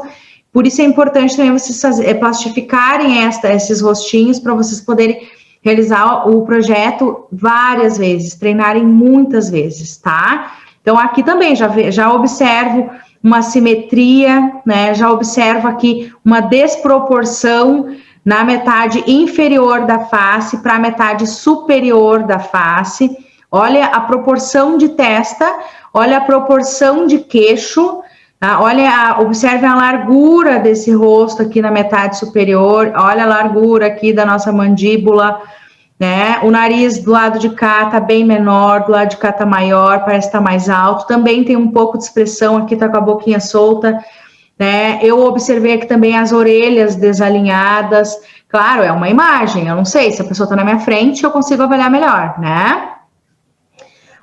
por isso é importante também vocês plastificarem esses rostinhos para vocês poderem realizar o projeto várias vezes, treinarem muitas vezes, tá? Então, aqui também já observo uma simetria, né? Já observo aqui uma desproporção na metade inferior da face para a metade superior da face. Olha a proporção de testa, olha a proporção de queixo, tá? Observe a largura desse rosto aqui na metade superior, olha a largura aqui da nossa mandíbula, né? O nariz do lado de cá tá bem menor, do lado de cá tá maior, parece estar mais alto. Também tem um pouco de expressão aqui, tá com a boquinha solta, né? Eu observei aqui também as orelhas desalinhadas. Claro, é uma imagem, eu não sei, se a pessoa tá na minha frente, eu consigo avaliar melhor, né?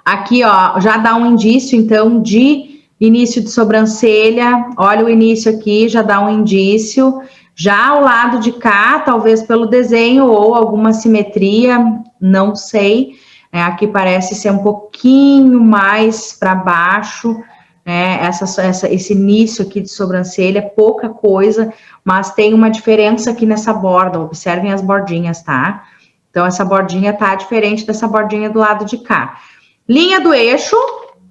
Aqui, ó, já dá um indício, então, de início de sobrancelha. Olha o início aqui, já dá um indício. Já ao lado de cá, talvez pelo desenho ou alguma simetria, não sei. Aqui parece ser um pouquinho mais para baixo, né? Esse início aqui de sobrancelha, pouca coisa, mas tem uma diferença aqui nessa borda. Observem as bordinhas, tá? Então, essa bordinha tá diferente dessa bordinha do lado de cá. Linha do eixo,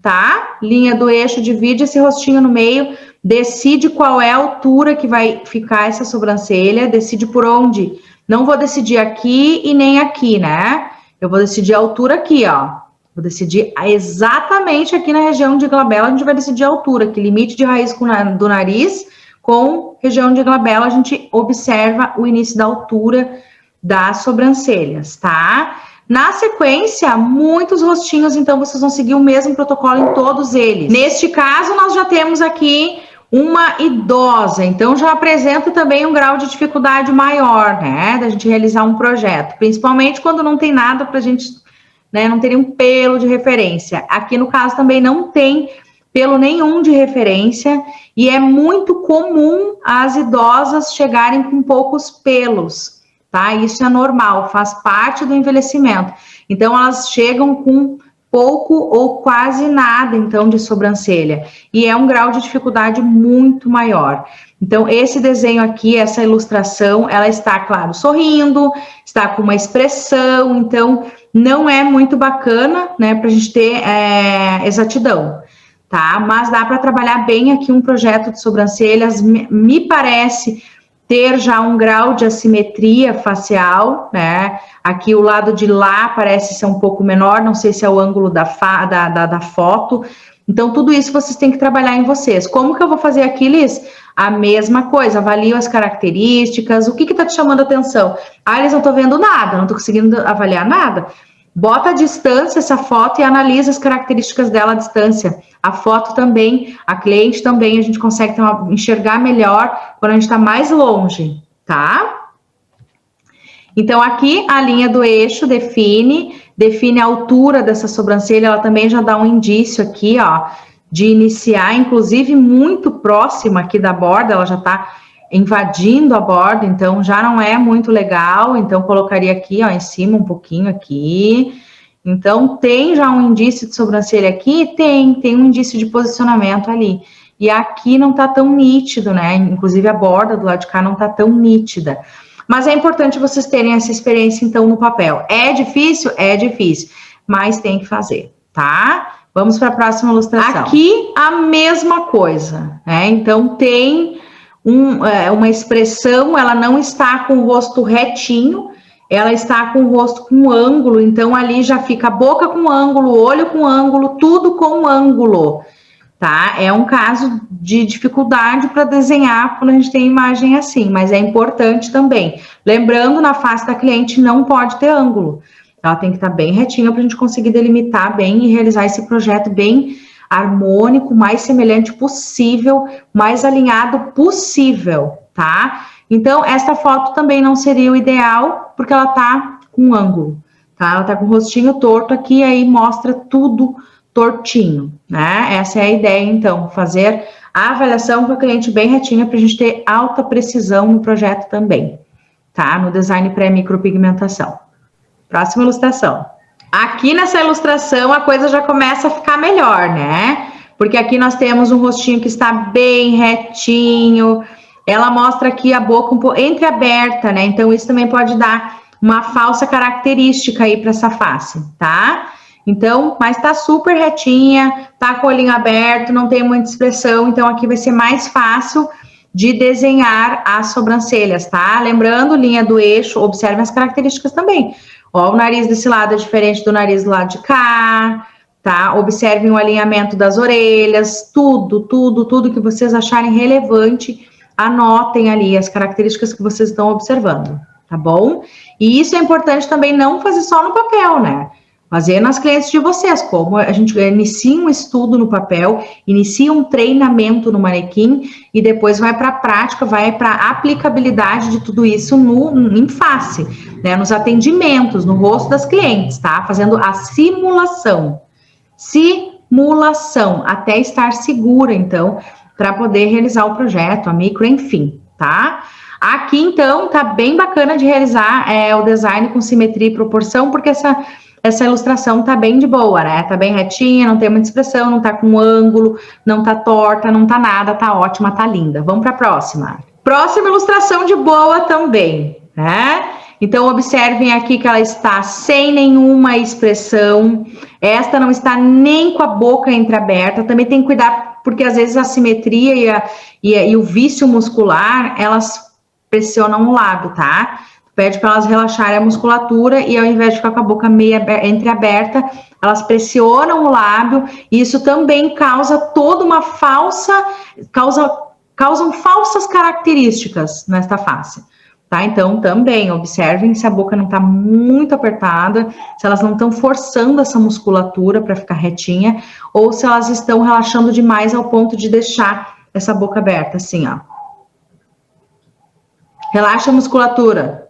tá? Linha do eixo, divide esse rostinho no meio, decide qual é a altura que vai ficar essa sobrancelha, decide por onde. Não vou decidir aqui e nem aqui, né? Eu vou decidir a altura aqui, ó. Vou decidir exatamente aqui na região de glabela, a gente vai decidir a altura, que limite de raiz do nariz com região de glabela, a gente observa o início da altura das sobrancelhas, tá? Na sequência, muitos rostinhos, então vocês vão seguir o mesmo protocolo em todos eles. Neste caso, nós já temos aqui uma idosa, então já apresenta também um grau de dificuldade maior, né, da gente realizar um projeto, principalmente quando não tem nada pra gente, né, não teria um pelo de referência. Aqui no caso também não tem pelo nenhum de referência e é muito comum as idosas chegarem com poucos pelos, tá? Isso é normal, faz parte do envelhecimento. Então, elas chegam com pouco ou quase nada, então, de sobrancelha. E é um grau de dificuldade muito maior. Então, esse desenho aqui, essa ilustração, ela está, claro, sorrindo, está com uma expressão, então, não é muito bacana, né, pra gente ter exatidão, tá? Mas dá para trabalhar bem aqui um projeto de sobrancelhas, me parece ter já um grau de assimetria facial, né? Aqui o lado de lá parece ser um pouco menor, não sei se é o ângulo da foto. Então, tudo isso vocês têm que trabalhar em vocês. Como que eu vou fazer aqui, Liz? A mesma coisa, avalio as características, o que que tá te chamando a atenção? Ah, Liz, não tô vendo nada, não tô conseguindo avaliar nada. Bota à distância essa foto e analisa as características dela à distância. A foto também, a cliente também, a gente consegue enxergar melhor quando a gente está mais longe, tá? Então, aqui a linha do eixo define a altura dessa sobrancelha, ela também já dá um indício aqui, ó, de iniciar, inclusive muito próxima aqui da borda, ela já tá invadindo a borda, então já não é muito legal, então colocaria aqui, ó, em cima um pouquinho aqui. Então, tem já um indício de sobrancelha aqui? Tem um indício de posicionamento ali. E aqui não tá tão nítido, né? Inclusive a borda do lado de cá não tá tão nítida. Mas é importante vocês terem essa experiência, então, no papel. É difícil? É difícil, mas tem que fazer, tá? Vamos para a próxima ilustração. Aqui, a mesma coisa, né? Então, tem uma expressão, ela não está com o rosto retinho, ela está com o rosto com ângulo, então ali já fica a boca com ângulo, olho com ângulo, tudo com ângulo, tá? É um caso de dificuldade para desenhar quando a gente tem imagem assim, mas é importante também. Lembrando, na face da cliente não pode ter ângulo, ela tem que estar bem retinha para a gente conseguir delimitar bem e realizar esse projeto bem harmônico, mais semelhante possível, mais alinhado possível, tá? Então, essa foto também não seria o ideal, porque ela tá com ângulo, tá? Ela tá com o rostinho torto aqui, aí mostra tudo tortinho, né? Essa é a ideia, então, fazer a avaliação com a cliente bem retinha para a gente ter alta precisão no projeto também, tá? No design pré-micropigmentação. Próxima ilustração. Aqui nessa ilustração a coisa já começa a ficar melhor, né? Porque aqui nós temos um rostinho que está bem retinho. Ela mostra aqui a boca um pouco entreaberta, né? Então isso também pode dar uma falsa característica aí para essa face, tá? Então, mas tá super retinha, tá com o olhinho aberto, não tem muita expressão, então aqui vai ser mais fácil de desenhar as sobrancelhas, tá? Lembrando, linha do eixo, observe as características também. Ó, o nariz desse lado é diferente do nariz do lado de cá, tá? Observem o alinhamento das orelhas, tudo que vocês acharem relevante, anotem ali as características que vocês estão observando, tá bom? E isso é importante também não fazer só no papel, né? Fazer nas clientes de vocês, como a gente inicia um estudo no papel, inicia um treinamento no manequim e depois vai para a prática, vai para a aplicabilidade de tudo isso em face, né? Nos atendimentos, no rosto das clientes, tá? Fazendo a simulação, até estar segura, então, para poder realizar o projeto, a micro, enfim, tá? Aqui, então, tá bem bacana de realizar o design com simetria e proporção, porque essa ilustração tá bem de boa, né? Tá bem retinha, não tem muita expressão, não tá com ângulo, não tá torta, não tá nada, tá ótima, tá linda. Vamos para a próxima. Próxima ilustração de boa também, né? Então, observem aqui que ela está sem nenhuma expressão. Esta não está nem com a boca entreaberta. Também tem que cuidar, porque às vezes a simetria e o vício muscular, elas pressionam o lábio, tá? Pede para elas relaxarem a musculatura e ao invés de ficar com a boca meio entreaberta, elas pressionam o lábio e isso também causa toda uma causam falsas características nesta face, tá? Então, também observem se a boca não está muito apertada, se elas não estão forçando essa musculatura para ficar retinha ou se elas estão relaxando demais ao ponto de deixar essa boca aberta, assim, ó. Relaxa a musculatura.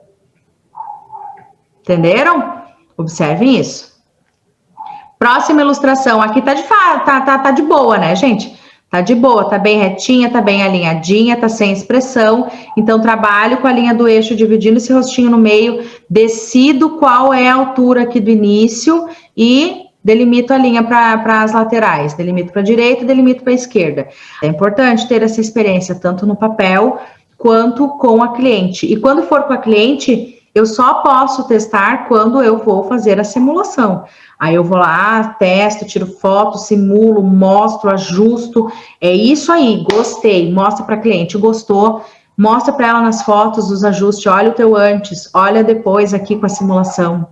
Entenderam? Observem isso. Próxima ilustração. Aqui tá de boa, né, gente? Tá de boa, tá bem retinha, tá bem alinhadinha, tá sem expressão. Então, trabalho com a linha do eixo, dividindo esse rostinho no meio, decido qual é a altura aqui do início e delimito a linha para as laterais. Delimito para a direita e delimito para a esquerda. É importante ter essa experiência, tanto no papel quanto com a cliente. E quando for com a cliente, eu só posso testar quando eu vou fazer a simulação. Aí eu vou lá, testo, tiro foto, simulo, mostro, ajusto. É isso aí, gostei. Mostra para a cliente, gostou, Mostra para ela nas fotos dos ajustes, olha o teu antes, olha depois aqui com a simulação,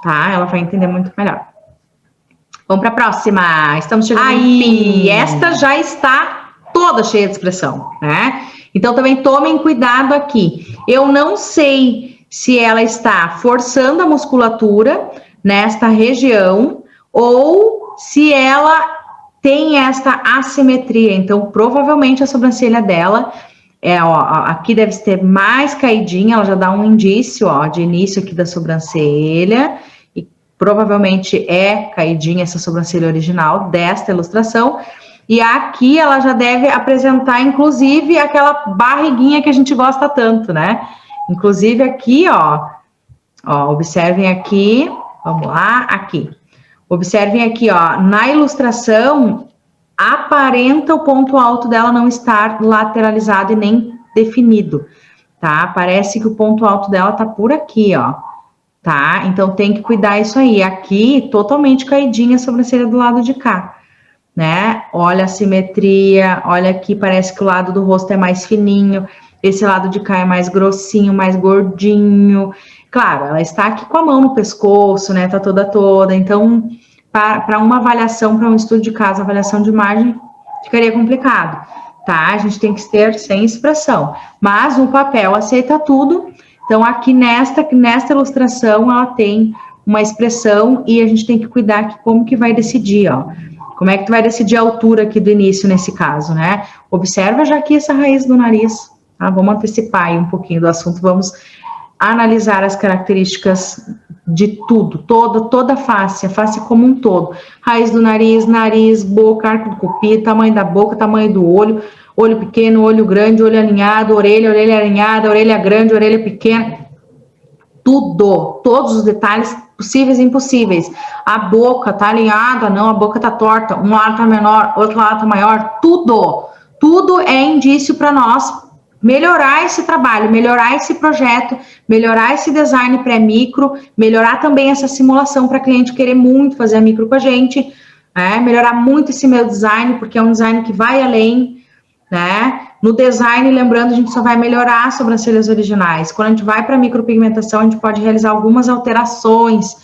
tá? Ela vai entender muito melhor. Vamos para a próxima. Estamos chegando aí. Esta já está toda cheia de expressão, né? Então também tomem cuidado aqui. Eu não sei se ela está forçando a musculatura nesta região ou se ela tem esta assimetria. Então provavelmente a sobrancelha dela aqui deve ter mais caidinha, ela já dá um indício, ó, de início aqui da sobrancelha, e provavelmente é caidinha essa sobrancelha original desta ilustração, e aqui ela já deve apresentar, inclusive, aquela barriguinha que a gente gosta tanto, né? Inclusive aqui, ó, observem aqui, vamos lá, aqui. Observem aqui, ó, na ilustração, aparenta o ponto alto dela não estar lateralizado e nem definido, tá? Parece que o ponto alto dela tá por aqui, ó, tá? Então tem que cuidar isso aí. Aqui, totalmente caidinha a sobrancelha do lado de cá, né? Olha a simetria, olha aqui, parece que o lado do rosto é mais fininho, esse lado de cá é mais grossinho, mais gordinho. Claro, ela está aqui com a mão no pescoço, né? Tá toda, então... Para uma avaliação, para um estudo de caso, avaliação de imagem, ficaria complicado, tá? A gente tem que ter sem expressão. Mas o papel aceita tudo. Então, aqui nesta ilustração, ela tem uma expressão e a gente tem que cuidar aqui como que vai decidir, ó. Como é que tu vai decidir a altura aqui do início, nesse caso, né? Observa já aqui essa raiz do nariz, tá? Vamos antecipar aí um pouquinho do assunto, vamos analisar as características de tudo, toda a face como um todo. Raiz do nariz, boca, arco do cupido, tamanho da boca, tamanho do olho, olho pequeno, olho grande, olho alinhado, orelha alinhada, orelha grande, orelha pequena. Tudo, todos os detalhes possíveis e impossíveis. A boca tá alinhada, não, a boca tá torta, um lado tá menor, outro lado tá maior, tudo é indício para nós melhorar esse trabalho, melhorar esse projeto, melhorar esse design pré-micro, melhorar também essa simulação para cliente querer muito fazer a micro com a gente, né? Melhorar muito esse meu design, porque é um design que vai além, né? No design, lembrando, a gente só vai melhorar as sobrancelhas originais. Quando a gente vai para micropigmentação, a gente pode realizar algumas alterações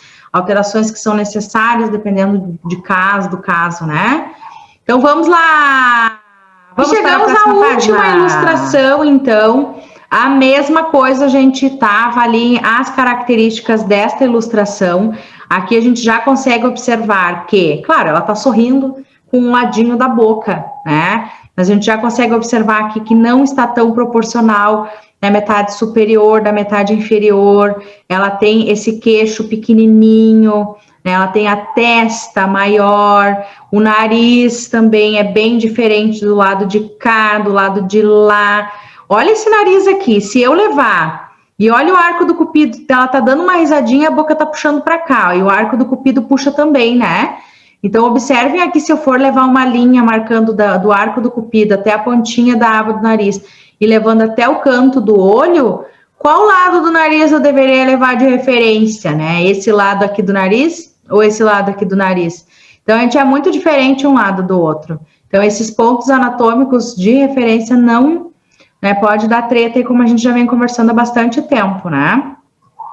que são necessárias, dependendo do caso, né? Então, vamos lá! Chegamos à última ilustração, então, a mesma coisa, a gente avaliem as características desta ilustração. Aqui a gente já consegue observar que, claro, ela tá sorrindo com um ladinho da boca, né? Mas a gente já consegue observar aqui que não está tão proporcional na metade superior da metade inferior. Ela tem esse queixo pequenininho, né? Ela tem a testa maior, o nariz também é bem diferente do lado de cá, do lado de lá. Olha esse nariz aqui, se eu levar, e olha o arco do cupido, ela tá dando uma risadinha, a boca tá puxando para cá, e o arco do cupido puxa também, né? Então, observem aqui, se eu for levar uma linha marcando do arco do cupido até a pontinha da aba do nariz, e levando até o canto do olho, qual lado do nariz eu deveria levar de referência, né? Esse lado aqui do nariz ou esse lado aqui do nariz? Então, a gente é muito diferente um lado do outro. Então, esses pontos anatômicos de referência não, né, pode dar treta, e como a gente já vem conversando há bastante tempo, né?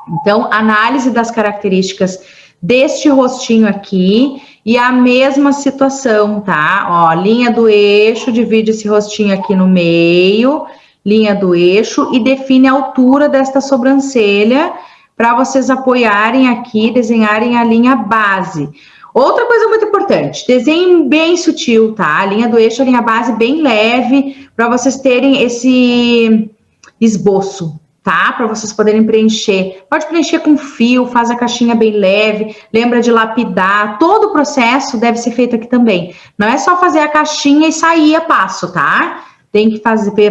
Então, análise das características deste rostinho aqui, e a mesma situação, tá? Ó, linha do eixo, divide esse rostinho aqui no meio, linha do eixo, e define a altura desta sobrancelha, para vocês apoiarem aqui, desenharem a linha base. Outra coisa muito importante, desenho bem sutil, tá? A linha do eixo, a linha base bem leve, para vocês terem esse esboço, tá? Para vocês poderem preencher. Pode preencher com fio, faz a caixinha bem leve, lembra de lapidar. Todo o processo deve ser feito aqui também. Não é só fazer a caixinha e sair a passo, tá? Tem que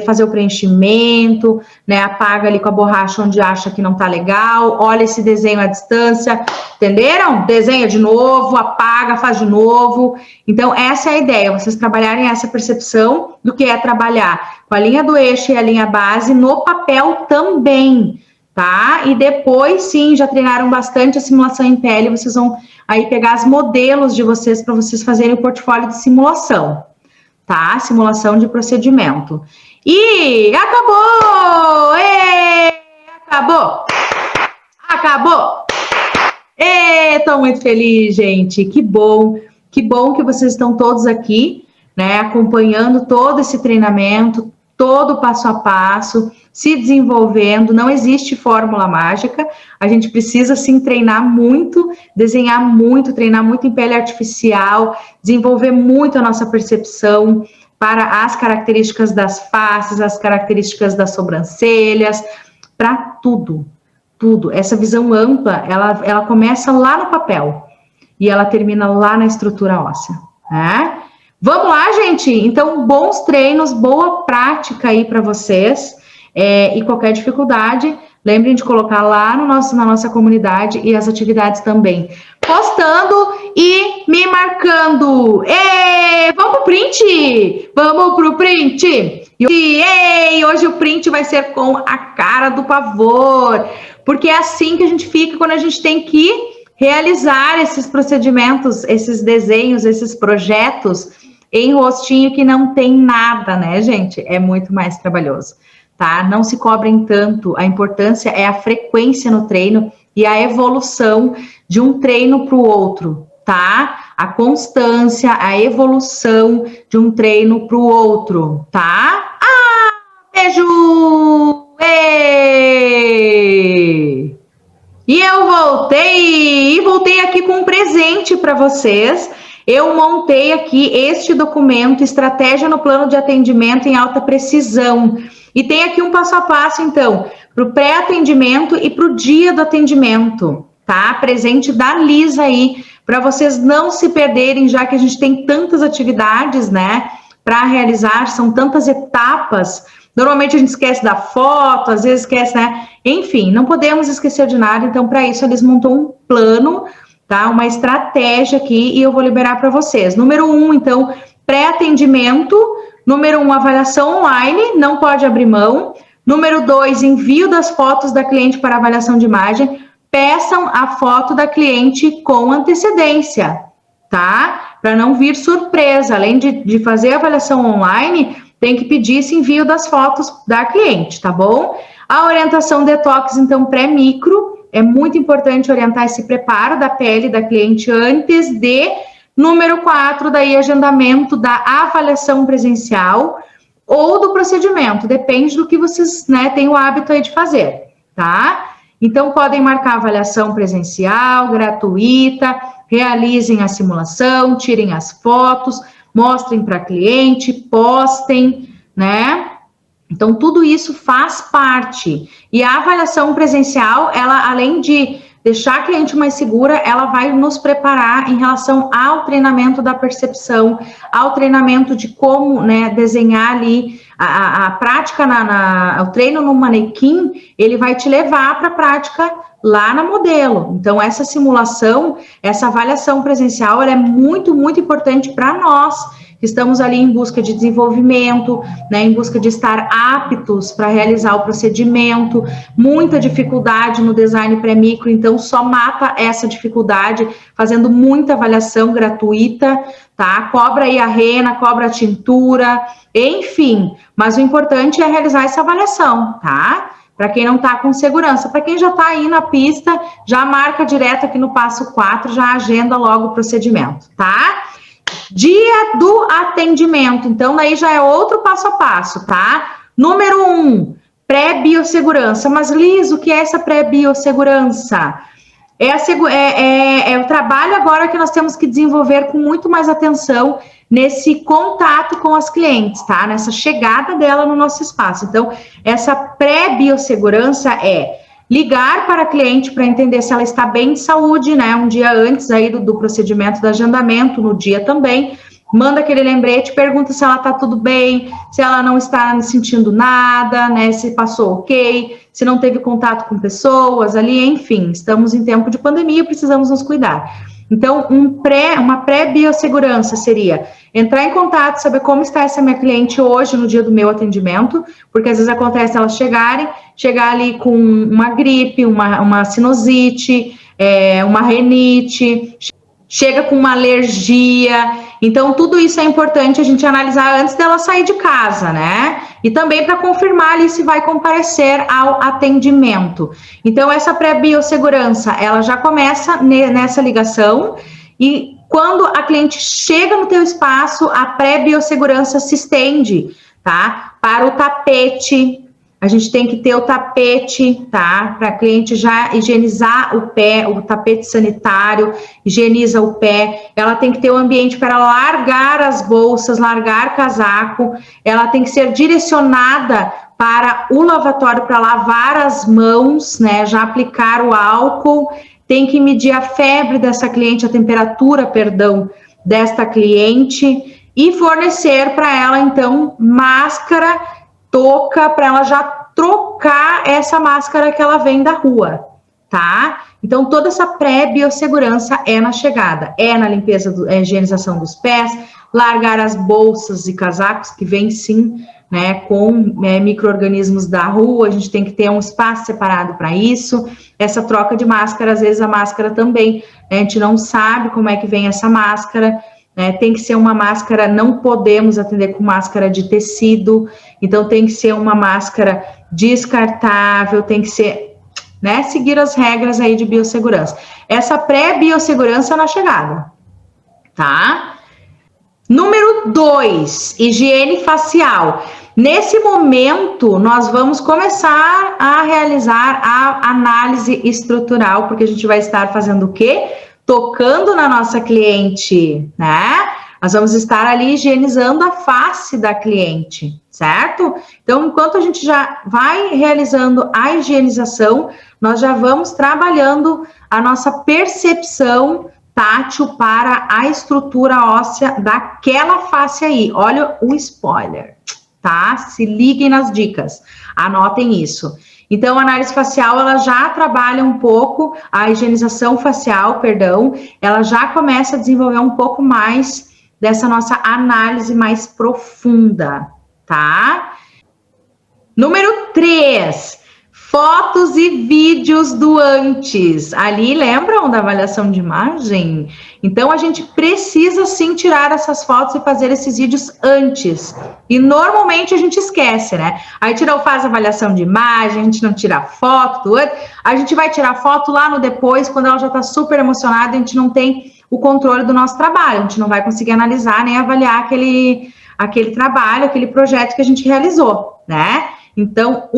fazer o preenchimento, né? Apaga ali com a borracha onde acha que não tá legal, olha esse desenho à distância, entenderam? Desenha de novo, apaga, faz de novo. Então, essa é a ideia, vocês trabalharem essa percepção do que é trabalhar com a linha do eixo e a linha base no papel também, tá? E depois, sim, já treinaram bastante a simulação em pele, vocês vão aí pegar os modelos de vocês para vocês fazerem o portfólio de simulação. Tá? Simulação de procedimento. E acabou! Acabou? Acabou! Estou muito feliz, gente. Que bom que vocês estão todos aqui, né, acompanhando todo esse treinamento, todo o passo a passo, se desenvolvendo. Não existe fórmula mágica, a gente precisa sim treinar muito, desenhar muito, treinar muito em pele artificial, desenvolver muito a nossa percepção para as características das faces, as características das sobrancelhas, para tudo. Essa visão ampla, ela começa lá no papel e ela termina lá na estrutura óssea, né? Vamos lá, gente? Então, bons treinos, boa prática aí para vocês. E qualquer dificuldade, lembrem de colocar lá na nossa comunidade e as atividades também. Postando e me marcando. Vamos pro print! Vamos pro print! Hoje o print vai ser com a cara do pavor. Porque é assim que a gente fica quando a gente tem que realizar esses procedimentos, esses desenhos, esses projetos em rostinho que não tem nada, né, gente? É muito mais trabalhoso, tá? Não se cobrem tanto. A importância é a frequência no treino e a evolução de um treino para o outro, tá? A constância, a evolução de um treino para o outro, tá? Beijo! E eu voltei aqui com um presente para vocês. Eu montei aqui este documento, Estratégia no Plano de Atendimento em Alta Precisão. E tem aqui um passo a passo, então, para o pré-atendimento e para o dia do atendimento, tá? Presente da Lisa aí, para vocês não se perderem, já que a gente tem tantas atividades, né, para realizar, são tantas etapas. Normalmente a gente esquece da foto, às vezes esquece, né? Enfim, não podemos esquecer de nada, então para isso eles montam um plano, tá? Uma estratégia aqui e eu vou liberar para vocês. Número 1, então, pré-atendimento. Número 1, avaliação online, não pode abrir mão. Número 2, envio das fotos da cliente para avaliação de imagem. Peçam a foto da cliente com antecedência, tá? Para não vir surpresa. Além de fazer a avaliação online, tem que pedir esse envio das fotos da cliente, tá bom? A orientação detox, então, pré-micro, é muito importante orientar esse preparo da pele da cliente antes de. Número 4, daí, agendamento da avaliação presencial ou do procedimento, depende do que vocês, né, têm o hábito aí de fazer, tá? Então, podem marcar avaliação presencial, gratuita, realizem a simulação, tirem as fotos, mostrem para cliente, postem, né? Então, tudo isso faz parte. E a avaliação presencial, ela, além de deixar a cliente mais segura, ela vai nos preparar em relação ao treinamento da percepção, ao treinamento de como, né, desenhar ali a prática, o treino no manequim, ele vai te levar para a prática lá na modelo. Então, essa simulação, essa avaliação presencial, ela é muito, muito importante para nós, que estamos ali em busca de desenvolvimento, né, em busca de estar aptos para realizar o procedimento, muita dificuldade no design pré-micro, então só mata essa dificuldade fazendo muita avaliação gratuita, tá? Cobra aí a rena, cobra a tintura, enfim, mas o importante é realizar essa avaliação, tá? Para quem não está com segurança, para quem já está aí na pista, já marca direto aqui no passo 4, já agenda logo o procedimento, tá? Dia do atendimento, então daí já é outro passo a passo, tá? Número 1, pré-biossegurança. Mas, Liz, o que é essa pré-biossegurança? É o trabalho agora que nós temos que desenvolver com muito mais atenção nesse contato com as clientes, tá? Nessa chegada dela no nosso espaço. Então, essa pré-biossegurança é ligar para a cliente para entender se ela está bem de saúde, né? Um dia antes aí do procedimento do agendamento, no dia também. Manda aquele lembrete, pergunta se ela está tudo bem, se ela não está sentindo nada, né? Se passou ok, se não teve contato com pessoas ali, enfim. Estamos em tempo de pandemia, precisamos nos cuidar. Então, uma pré-biossegurança seria entrar em contato, saber como está essa minha cliente hoje, no dia do meu atendimento, porque às vezes acontece elas chegar ali com uma gripe, uma sinusite, uma renite, chega com uma alergia. Então, tudo isso é importante a gente analisar antes dela sair de casa, né? E também para confirmar ali se vai comparecer ao atendimento. Então, essa pré-biossegurança, ela já começa nessa ligação e quando a cliente chega no teu espaço, a pré-biossegurança se estende, tá? Para o tapete. A gente tem que ter o tapete, tá? Para a cliente já higienizar o pé, o tapete sanitário, higieniza o pé. Ela tem que ter o ambiente para largar as bolsas, largar casaco. Ela tem que ser direcionada para o lavatório para lavar as mãos, né? Já aplicar o álcool. Tem que medir a febre dessa cliente, a temperatura, perdão, desta cliente. E fornecer para ela, então, máscara, touca, para ela já trocar essa máscara que ela vem da rua, tá? Então, toda essa pré-biossegurança é na chegada, é na limpeza, higienização dos pés, largar as bolsas e casacos, que vem sim, né, com micro-organismos da rua, a gente tem que ter um espaço separado para isso. Essa troca de máscara, às vezes a máscara também, né, a gente não sabe como é que vem essa máscara, tem que ser uma máscara, não podemos atender com máscara de tecido, então tem que ser uma máscara descartável, tem que ser, né, seguir as regras aí de biossegurança. Essa pré-biossegurança na chegada, tá? Número 2, higiene facial. Nesse momento, nós vamos começar a realizar a análise estrutural, porque a gente vai estar fazendo o quê? Tocando na nossa cliente, né? Nós vamos estar ali higienizando a face da cliente, certo? Então, enquanto a gente já vai realizando a higienização, nós já vamos trabalhando a nossa percepção tátil para a estrutura óssea daquela face aí. Olha o spoiler, tá? Se liguem nas dicas, anotem isso. Então, a análise facial, ela já trabalha um pouco, a higienização facial, perdão, ela já começa a desenvolver um pouco mais dessa nossa análise mais profunda, tá? Número 3, fotos e vídeos do antes. Ali, lembram da avaliação de imagem? Então, a gente precisa sim tirar essas fotos e fazer esses vídeos antes. E normalmente a gente esquece, né? Aí faz avaliação de imagem, a gente não tira foto do antes. A gente vai tirar foto lá no depois, quando ela já tá super emocionada, a gente não tem o controle do nosso trabalho. A gente não vai conseguir analisar nem avaliar aquele trabalho, aquele projeto que a gente realizou, né? Então,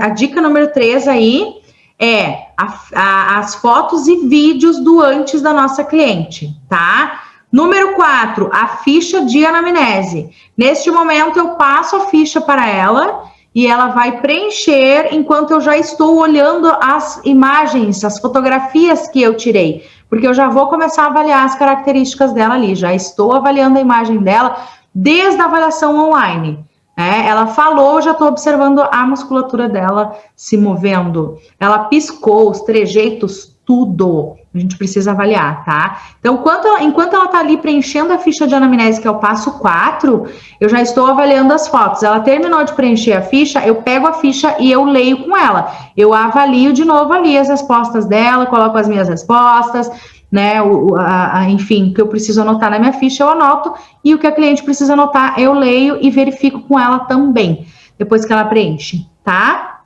a dica número 3 aí é as fotos e vídeos do antes da nossa cliente, tá? Número 4, a ficha de anamnese. Neste momento, eu passo a ficha para ela e ela vai preencher enquanto eu já estou olhando as imagens, as fotografias que eu tirei, porque eu já vou começar a avaliar as características dela ali, já estou avaliando a imagem dela desde a avaliação online. Ela falou, já estou observando a musculatura dela se movendo. Ela piscou, os trejeitos, tudo. A gente precisa avaliar, tá? Então, enquanto ela está ali preenchendo a ficha de anamnese, que é o passo 4, eu já estou avaliando as fotos. Ela terminou de preencher a ficha, eu pego a ficha e eu leio com ela. Eu avalio de novo ali as respostas dela, coloco as minhas respostas, né, enfim, o que eu preciso anotar na minha ficha, eu anoto, e o que a cliente precisa anotar, eu leio e verifico com ela também, depois que ela preenche, tá?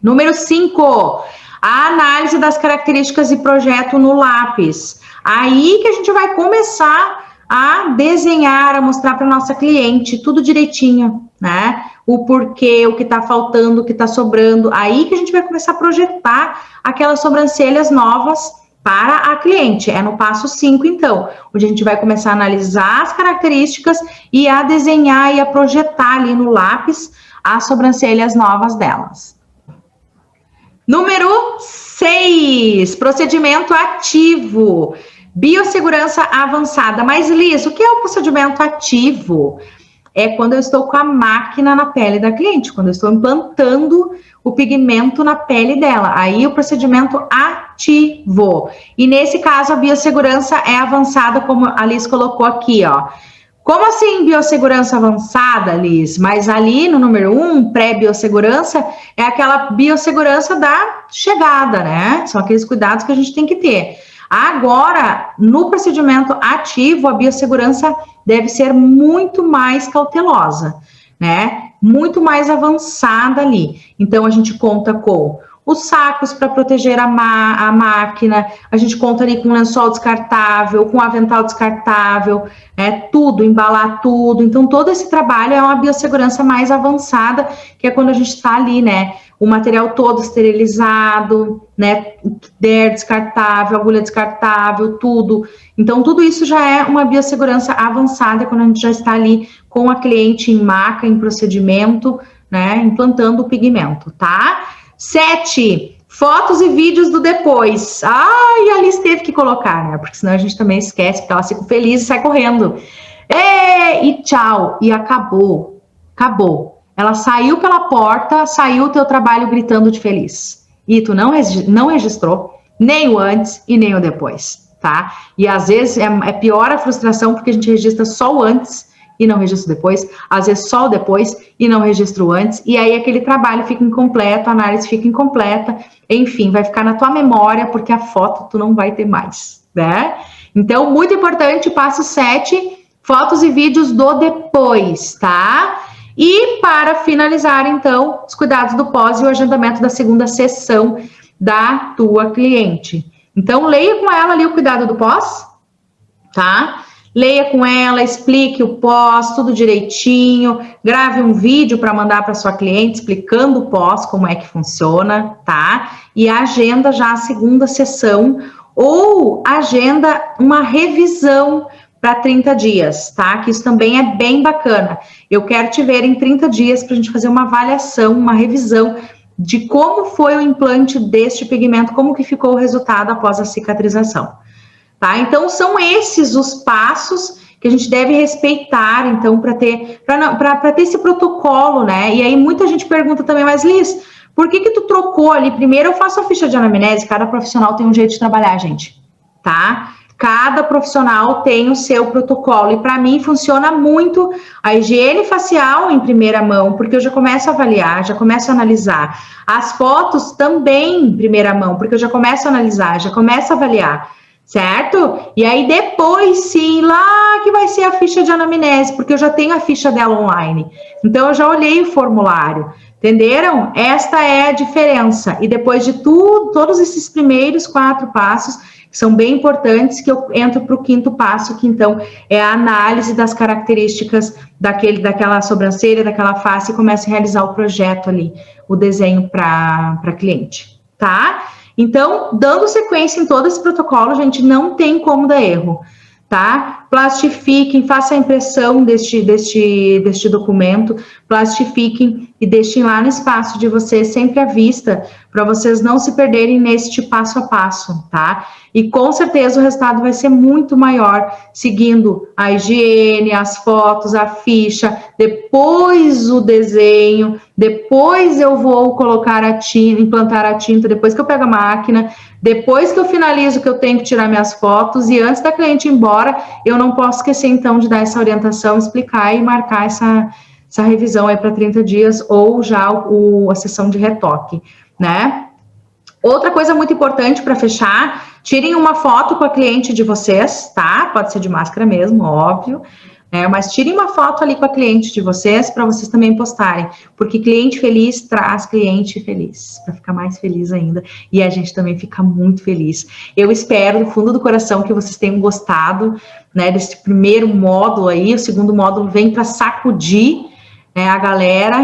Número 5, a análise das características de projeto no lápis. Aí que a gente vai começar a desenhar, a mostrar para nossa cliente tudo direitinho, né? O porquê, o que tá faltando, o que tá sobrando. Aí que a gente vai começar a projetar aquelas sobrancelhas novas para a cliente. É no passo 5, então, onde a gente vai começar a analisar as características e a desenhar e a projetar ali no lápis as sobrancelhas novas delas. Número 6, procedimento ativo, biossegurança avançada. Mas, Liz, o que é o procedimento ativo? É quando eu estou com a máquina na pele da cliente, quando eu estou implantando o pigmento na pele dela. Aí o procedimento ativo. E nesse caso a biossegurança é avançada, como a Liz colocou aqui, ó. Como assim biossegurança avançada, Liz? Mas ali no número 1, pré-biossegurança, é aquela biossegurança da chegada, né? São aqueles cuidados que a gente tem que ter. Agora, no procedimento ativo, a biossegurança deve ser muito mais cautelosa, né? Muito mais avançada ali. Então, a gente conta com os sacos para proteger a máquina, a gente conta ali com lençol descartável, com avental descartável, né, tudo, embalar tudo. Então, todo esse trabalho é uma biossegurança mais avançada, que é quando a gente está ali, né, o material todo esterilizado, né, descartável, agulha descartável, tudo. Então, tudo isso já é uma biossegurança avançada, quando a gente já está ali com a cliente em maca, em procedimento, né, implantando o pigmento, tá? 7, fotos e vídeos do depois. Ai, a Alice teve que colocar, né? Porque senão a gente também esquece, porque ela fica feliz e sai correndo. E tchau, e acabou. Acabou. Ela saiu pela porta, saiu o teu trabalho gritando de feliz. E tu não registrou nem o antes e nem o depois, tá? E às vezes é pior a frustração, porque a gente registra só o antes e não registra depois, às vezes só o depois e não registra o antes, e aí aquele trabalho fica incompleto, a análise fica incompleta, enfim, vai ficar na tua memória, porque a foto tu não vai ter mais, né? Então, muito importante, passo 7, fotos e vídeos do depois, tá? E para finalizar, então, os cuidados do pós e o agendamento da segunda sessão da tua cliente. Então, leia com ela ali o cuidado do pós, tá? Leia com ela, explique o pós, tudo direitinho, grave um vídeo para mandar para sua cliente explicando o pós, como é que funciona, tá? E agenda já a segunda sessão ou agenda uma revisão para 30 dias, tá? Que isso também é bem bacana. Eu quero te ver em 30 dias para a gente fazer uma avaliação, uma revisão de como foi o implante deste pigmento, como que ficou o resultado após a cicatrização. Tá? Então, são esses os passos que a gente deve respeitar, então, para ter esse protocolo, né? E aí, muita gente pergunta também, mas Liz, por que tu trocou ali? Primeiro, eu faço a ficha de anamnese, cada profissional tem um jeito de trabalhar, gente, tá? Cada profissional tem o seu protocolo, e para mim funciona muito a higiene facial em primeira mão, porque eu já começo a avaliar, já começo a analisar. As fotos também em primeira mão, porque eu já começo a analisar, já começo a avaliar. Certo? E aí depois sim, lá que vai ser a ficha de anamnese, porque eu já tenho a ficha dela online. Então eu já olhei o formulário. Entenderam? Esta é a diferença. E depois de tudo, todos esses primeiros 4 passos, que são bem importantes, que eu entro para o 5º passo, que então é a análise das características daquela sobrancelha, daquela face, e começo a realizar o projeto ali, o desenho para cliente, tá? Então, dando sequência em todo esse protocolo, gente, não tem como dar erro, tá? Plastifiquem, façam a impressão deste documento, plastifiquem e deixem lá no espaço de vocês, sempre à vista, para vocês não se perderem neste passo a passo, tá? E com certeza o resultado vai ser muito maior, seguindo a higiene, as fotos, a ficha, depois o desenho, depois eu vou colocar a tinta, implantar a tinta, depois que eu pego a máquina, depois que eu finalizo que eu tenho que tirar minhas fotos, e antes da cliente ir embora, eu não posso esquecer então de dar essa orientação, explicar e marcar essa revisão aí para 30 dias, ou já a sessão de retoque, né? Outra coisa muito importante para fechar, tirem uma foto com a cliente de vocês, tá? Pode ser de máscara mesmo, óbvio, né? Mas tirem uma foto ali com a cliente de vocês, para vocês também postarem, porque cliente feliz traz cliente feliz, para ficar mais feliz ainda, e a gente também fica muito feliz. Eu espero, do fundo do coração, que vocês tenham gostado, né, desse primeiro módulo aí. O segundo módulo vem para sacudir, né, a galera.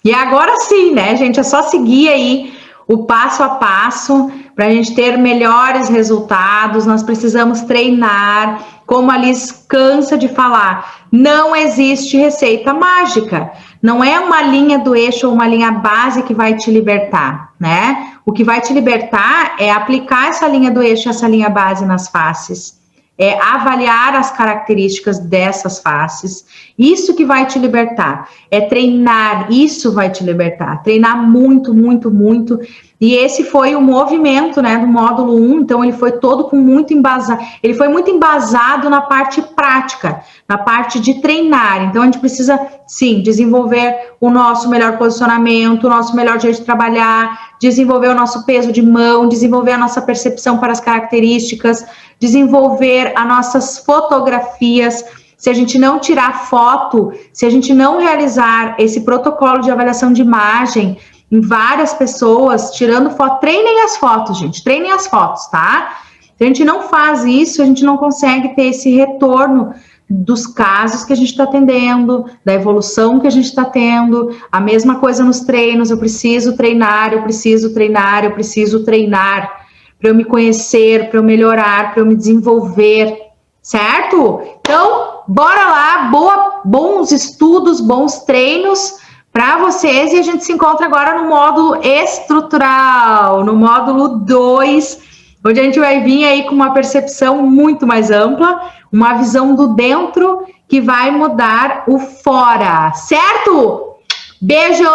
E agora sim, né, gente, é só seguir aí o passo a passo para a gente ter melhores resultados. Nós precisamos treinar, como a Liz cansa de falar, não existe receita mágica, não é uma linha do eixo ou uma linha base que vai te libertar, né? O que vai te libertar é aplicar essa linha do eixo, essa linha base nas faces, é avaliar as características dessas faces, isso que vai te libertar, é treinar, isso vai te libertar, treinar muito, muito, muito, E esse foi o movimento, né, do módulo 1, então ele foi todo com muito embasado, ele foi muito embasado na parte prática, na parte de treinar. Então a gente precisa, sim, desenvolver o nosso melhor posicionamento, o nosso melhor jeito de trabalhar, desenvolver o nosso peso de mão, desenvolver a nossa percepção para as características, desenvolver as nossas fotografias. Se a gente não tirar foto, se a gente não realizar esse protocolo de avaliação de imagem em várias pessoas, tirando foto, treinem as fotos, gente, treinem as fotos, tá? Se a gente não faz isso, a gente não consegue ter esse retorno dos casos que a gente está atendendo, da evolução que a gente está tendo, a mesma coisa nos treinos, eu preciso treinar, eu preciso treinar, eu preciso treinar, para eu me conhecer, para eu melhorar, para eu me desenvolver, certo? Então, bora lá, bons estudos, bons treinos para vocês, e a gente se encontra agora no módulo estrutural, no módulo 2, onde a gente vai vir aí com uma percepção muito mais ampla, uma visão do dentro que vai mudar o fora, certo? Beijo!